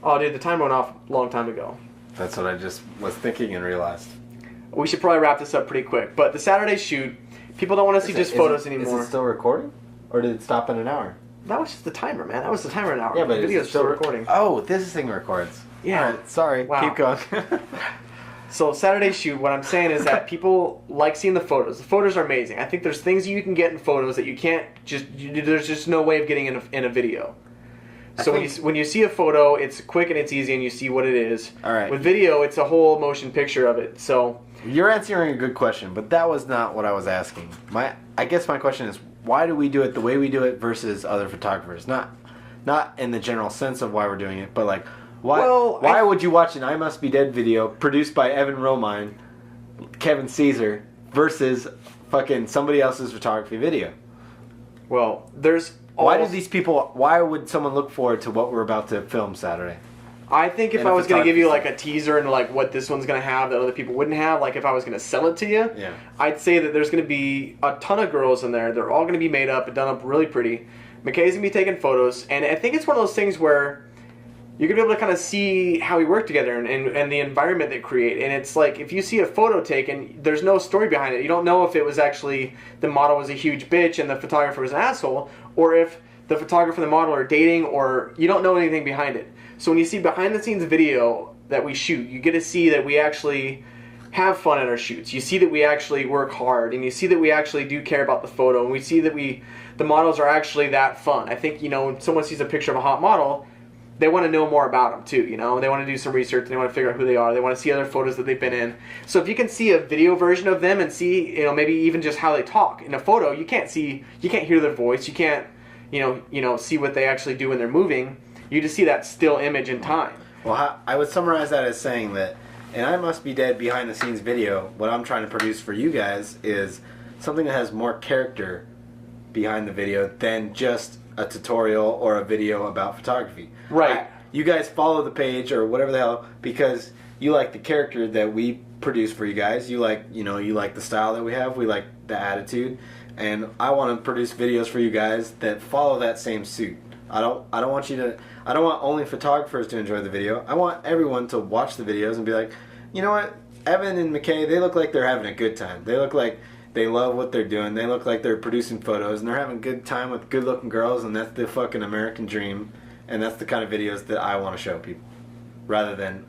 S3: Oh, dude, the time went off a long time ago.
S2: That's what I just was thinking and realized.
S3: We should probably wrap this up pretty quick. But the Saturday shoot, people don't want to see just photos anymore.
S2: Is it still recording? Or did it stop in an hour?
S3: That was just the timer, man. That was the timer in an hour.
S2: Yeah, but
S3: the video's still recording.
S2: Oh, this thing records.
S3: Yeah.
S2: All right, sorry.
S3: Wow.
S2: Keep going.
S3: So Saturday shoot, what I'm saying is that people like seeing the photos. The photos are amazing. I think there's things you can get in photos that you can't there's just no way of getting in a video. So when you see a photo, it's quick and it's easy and you see what it is.
S2: All right.
S3: With video, it's a whole motion picture of it. So
S2: you're answering a good question, but that was not what I was asking. I guess my question is, why do we do it the way we do it versus other photographers? Not in the general sense of why we're doing it, but like why would you watch an I Must Be Dead video produced by Evan Romine, Kevin Caesar, versus fucking somebody else's photography video?
S3: Well,
S2: why would someone look forward to what we're about to film Saturday?
S3: I think if I was going to give you like a teaser and like what this one's going to have that other people wouldn't have, like if I was going to sell it to you, I'd say that there's going to be a ton of girls in there. They're all going to be made up and done up really pretty. McKay's going to be taking photos, and I think it's one of those things where you're going to be able to kind of see how we work together and the environment they create. And it's like, if you see a photo taken, there's no story behind it. You don't know if it was actually the model was a huge bitch and the photographer was an asshole, or if the photographer and the model are dating, or you don't know anything behind it. So when you see behind the scenes video that we shoot, you get to see that we actually have fun at our shoots. You see that we actually work hard, and you see that we actually do care about the photo, and we see that the models are actually that fun. I think, when someone sees a picture of a hot model, they want to know more about them too, you know, and they want to do some research and they want to figure out who they are. They want to see other photos that they've been in. So if you can see a video version of them and see, you know, maybe even just how they talk in a photo, you can't hear their voice, you can't, you know, see what they actually do when they're moving. You just see that still image in time.
S2: Well, I would summarize that as saying that, and I Must Be Dead behind the scenes video, what I'm trying to produce for you guys is something that has more character behind the video than just a tutorial or a video about photography.
S3: Right.
S2: You guys follow the page or whatever the hell because you like the character that we produce for you guys. You like, you like the style that we have. We like the attitude, and I want to produce videos for you guys that follow that same suit. I don't want only photographers to enjoy the video. I want everyone to watch the videos and be like, you know what, Evan and McKay, they look like they're having a good time. They look like they love what they're doing. They look like they're producing photos and they're having a good time with good-looking girls, and that's the fucking American dream. And that's the kind of videos that I want to show people, rather than,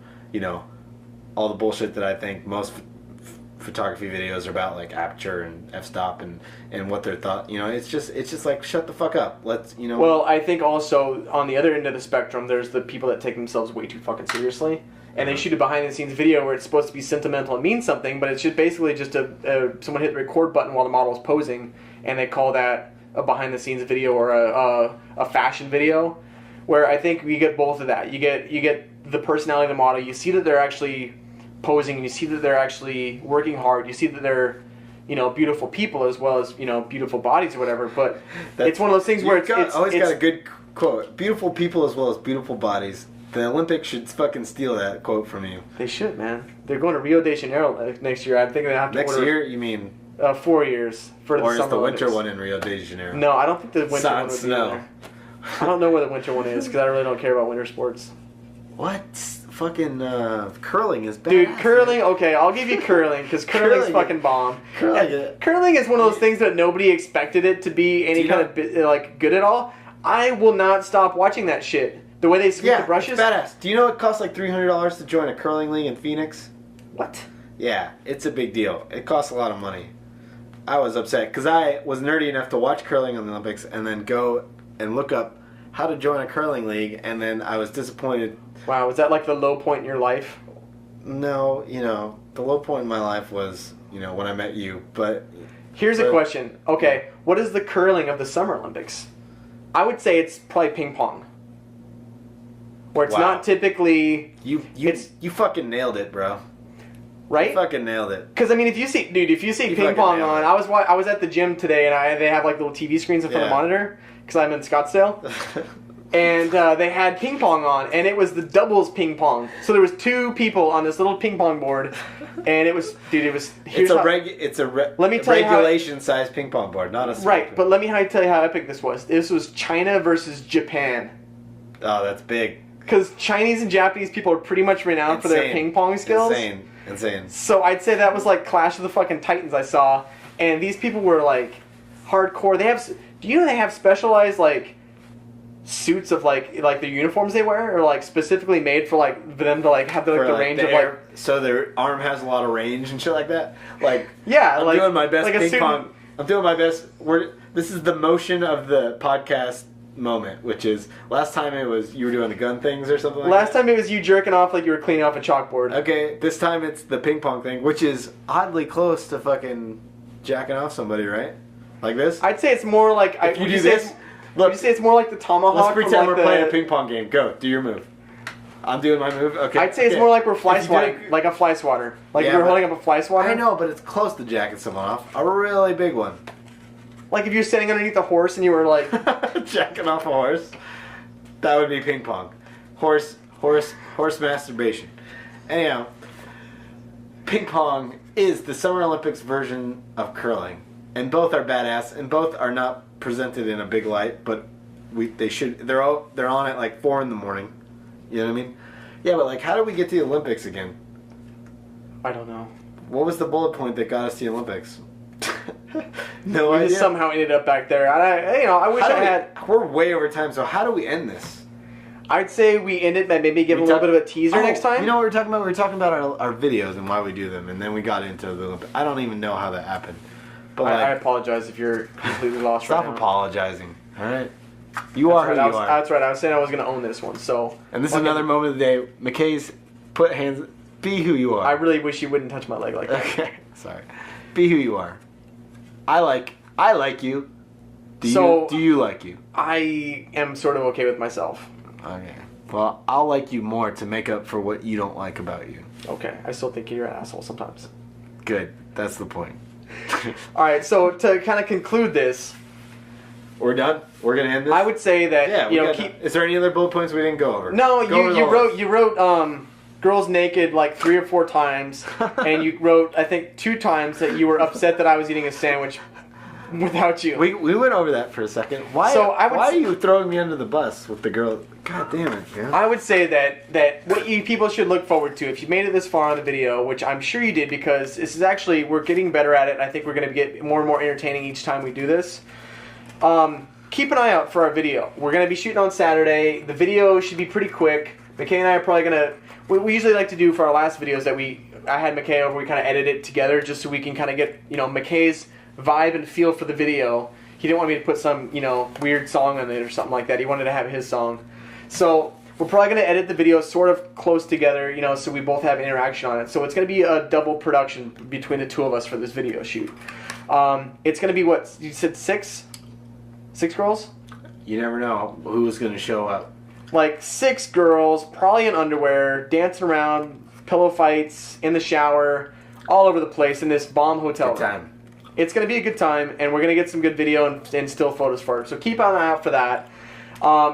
S2: all the bullshit that I think most photography videos are about, like aperture and f-stop and what they're thought. It's just like, shut the fuck up. Let's.
S3: Well, I think also on the other end of the spectrum, there's the people that take themselves way too fucking seriously, and they shoot a behind-the-scenes video where it's supposed to be sentimental and mean something, but it's just basically just someone hit the record button while the model is posing, and they call that a behind-the-scenes video or a fashion video. Where I think you get both of that. You get the personality of the model. You see that they're actually posing. You see that they're actually working hard. You see that they're, beautiful people as well as, beautiful bodies or whatever. But it's one of those things where it's
S2: got a good quote. Beautiful people as well as beautiful bodies. The Olympics should fucking steal that quote from you.
S3: They should, man. They're going to Rio de Janeiro next year. I think they have to
S2: next year. You mean
S3: 4 years for the
S2: or
S3: summer
S2: is the
S3: Olympics.
S2: Winter one in Rio de Janeiro?
S3: No, I don't think the winter one would
S2: snow.
S3: be there. I don't know where the winter one is because I really don't care about winter sports.
S2: What? Fucking curling is bad.
S3: Dude, curling, okay, I'll give you curling because curling's fucking bomb. Curling is one of those things that nobody expected it to be any kind of good at all. I will not stop watching that shit. The way they sweep the brushes.
S2: It's badass. Do you know it costs like $300 to join a curling league in Phoenix?
S3: What?
S2: Yeah, it's a big deal. It costs a lot of money. I was upset because I was nerdy enough to watch curling on the Olympics and then go and look up how to join a curling league, and then I was disappointed.
S3: Wow, was that like the low point in your life?
S2: No, the low point in my life was, when I met you, but...
S3: Here's a question. Okay, what is the curling of the Summer Olympics? I would say it's probably ping pong. Where it's not typically...
S2: You fucking nailed it, bro.
S3: Right?
S2: You fucking nailed it.
S3: Because, I mean, if you see ping pong on... I was at the gym today, and they have like little TV screens in front of the monitor, because I'm in Scottsdale. And they had ping pong on, and it was the doubles ping pong. So there was two people on this little ping pong board, and it was... Dude, it was...
S2: It's a regulation-sized ping pong board, not a...
S3: Right, but let me tell you how epic this was. This was China versus Japan.
S2: Oh, that's big.
S3: Because Chinese and Japanese people are pretty much renowned for their ping pong skills.
S2: Insane.
S3: So I'd say that was like Clash of the fucking Titans I saw. And these people were like hardcore. Do you know they have specialized like suits of like the uniforms they wear are like specifically made for like them to like have the range of like...
S2: So their arm has a lot of range and shit like that? Like,
S3: yeah,
S2: I'm doing my best ping pong. I'm doing my best. This is the motion of the podcast moment, which is last time it was you were doing the gun things or something like
S3: last time it was you jerking off like you were cleaning off a chalkboard.
S2: Okay, this time it's the ping pong thing, which is oddly close to fucking jacking off somebody, right? Like this?
S3: I'd say it's more like...
S2: If you do this... Look,
S3: would you say it's more like the tomahawk?
S2: Let's pretend we're playing a ping pong game. Go, do your move. I'm doing my move. Okay.
S3: I'd say it's more like we're fly swatting, like a fly swatter. Like you're holding up a fly swatter.
S2: I know, but it's close to jacking someone off. A really big one.
S3: Like if you're sitting underneath a horse and you were like...
S2: jacking off a horse. That would be ping pong. Horse masturbation. Anyhow, ping pong is the Summer Olympics version of curling. And both are badass, and both are not presented in a big light, but they should. They're on at like 4 in the morning. You know what I mean? Yeah, but like, how did we get to the Olympics again?
S3: I don't know.
S2: What was the bullet point that got us to the Olympics? No idea.
S3: We just somehow ended up back there. I wish I had.
S2: We're way over time, so how do we end this?
S3: I'd say we ended by maybe giving a little bit of a teaser next time.
S2: You know what we were talking about? We were talking about our videos and why we do them, and then we got into the Olympics. I don't even know how that happened. But
S3: I apologize if you're completely lost right now.
S2: Stop apologizing, all right? You are who you are.
S3: That's right. I was saying I was going to own this one. So.
S2: And this is another moment of the day. McKay's put hands. Be who you are.
S3: I really wish you wouldn't touch my leg like that.
S2: Okay, sorry. Be who you are. I like you. Do you like you?
S3: I am sort of okay with myself.
S2: Okay. Well, I'll like you more to make up for what you don't like about you.
S3: Okay. I still think you're an asshole sometimes.
S2: Good. That's the point.
S3: All right. So to kind of conclude this,
S2: we're done. We're gonna end this.
S3: I would say that
S2: Is there any other bullet points we didn't go over?
S3: No, you wrote girls naked like 3 or 4 times, and you wrote I think 2 times that you were upset that I was eating a sandwich without you.
S2: We went over that for a second. Why are you throwing me under the bus with the girl? God damn it, man.
S3: I would say that what you people should look forward to, if you made it this far on the video, which I'm sure you did because this is actually, we're getting better at it, and I think we're going to get more and more entertaining each time we do this. Keep an eye out for our video. We're going to be shooting on Saturday. The video should be pretty quick. McKay and I are probably going to... We usually like to do for our last videos that I had McKay over, we kind of edit it together just so we can kind of get, McKay's vibe and feel for the video. He didn't want me to put some, weird song on it or something like that. He wanted to have his song. So we're probably going to edit the video sort of close together, so we both have interaction on it. So it's going to be a double production between the two of us for this video shoot. It's going to be what, you said 6 girls?
S2: You never know who's going to show up.
S3: Like 6 girls, probably in underwear, dancing around, pillow fights, in the shower, all over the place in this bomb hotel room. It's going to be a good time, and we're going to get some good video and still photos for it. So keep an eye out for that.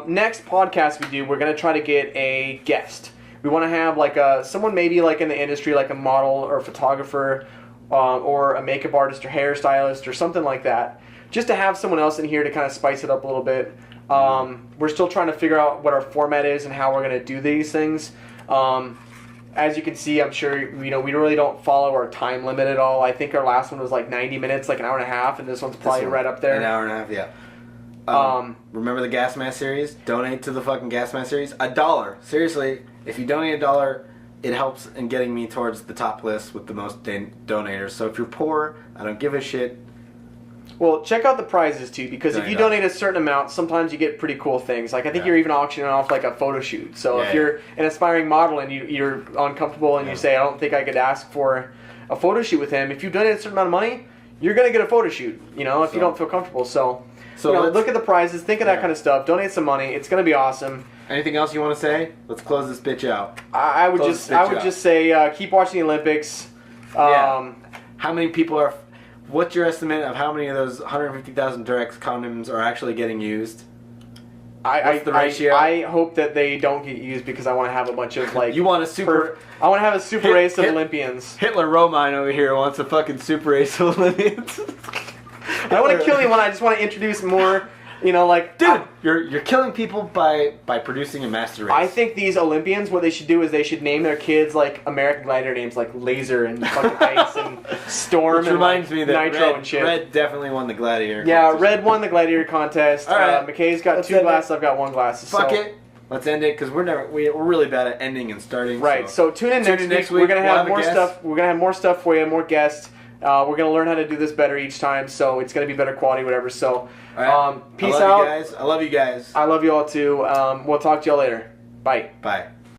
S3: Next podcast we do, we're going to try to get a guest. We want to have like someone maybe like in the industry, like a model or a photographer, or a makeup artist or hairstylist or something like that. Just to have someone else in here to kind of spice it up a little bit. We're still trying to figure out what our format is and how we're going to do these things. As you can see, I'm sure, we really don't follow our time limit at all. I think our last one was like 90 minutes, like an hour and a half, and this one's probably right up there.
S2: An hour and a half, yeah. Remember the Gas Mask series? Donate to the fucking Gas Mask series. $1. Seriously, if you donate $1, it helps in getting me towards the top list with the most donators. So if you're poor, I don't give a shit.
S3: Well, check out the prizes too, because if you donate a certain amount, sometimes you get pretty cool things. Like I think you're even auctioning off like a photo shoot. So if you're an aspiring model and you're uncomfortable and you say, I don't think I could ask for a photo shoot with him, if you donate a certain amount of money, you're going to get a photo shoot, if you don't feel comfortable. So look at the prizes, think of that kind of stuff, donate some money. It's going to be awesome.
S2: Anything else you want to say? Let's close this bitch out.
S3: I would just say keep watching the Olympics.
S2: How many people are... What's your estimate of how many of those 150,000 Durex condoms are actually getting used? What's the ratio?
S3: I hope that they don't get used because I want to have a bunch of like...
S2: You want a super...
S3: I want to have a super race of Olympians.
S2: Hitler Romine over here wants a fucking super race of Olympians.
S3: I don't want to kill anyone. I just want to introduce more...
S2: Dude, you're killing people by producing a master race.
S3: I think these Olympians, what they should do is they should name their kids like American Gladiator names, like Laser and fucking Ice and Storm.
S2: Which reminds me that
S3: Nitro and shit.
S2: Red definitely won the Gladiator contest.
S3: Yeah, Red won the Gladiator contest.
S2: All right.
S3: McKay's got 2 glasses, I've got 1 glass.
S2: Fuck it. Let's end it because we're really bad at ending and starting.
S3: Right. So tune in next week. We're gonna have more stuff. We're gonna have more stuff for you, more guests. We're going to learn how to do this better each time, so it's going to be better quality, whatever. So,
S2: right.
S3: Peace out.
S2: I love you guys.
S3: I love you all, too. We'll talk to y'all later. Bye.
S2: Bye.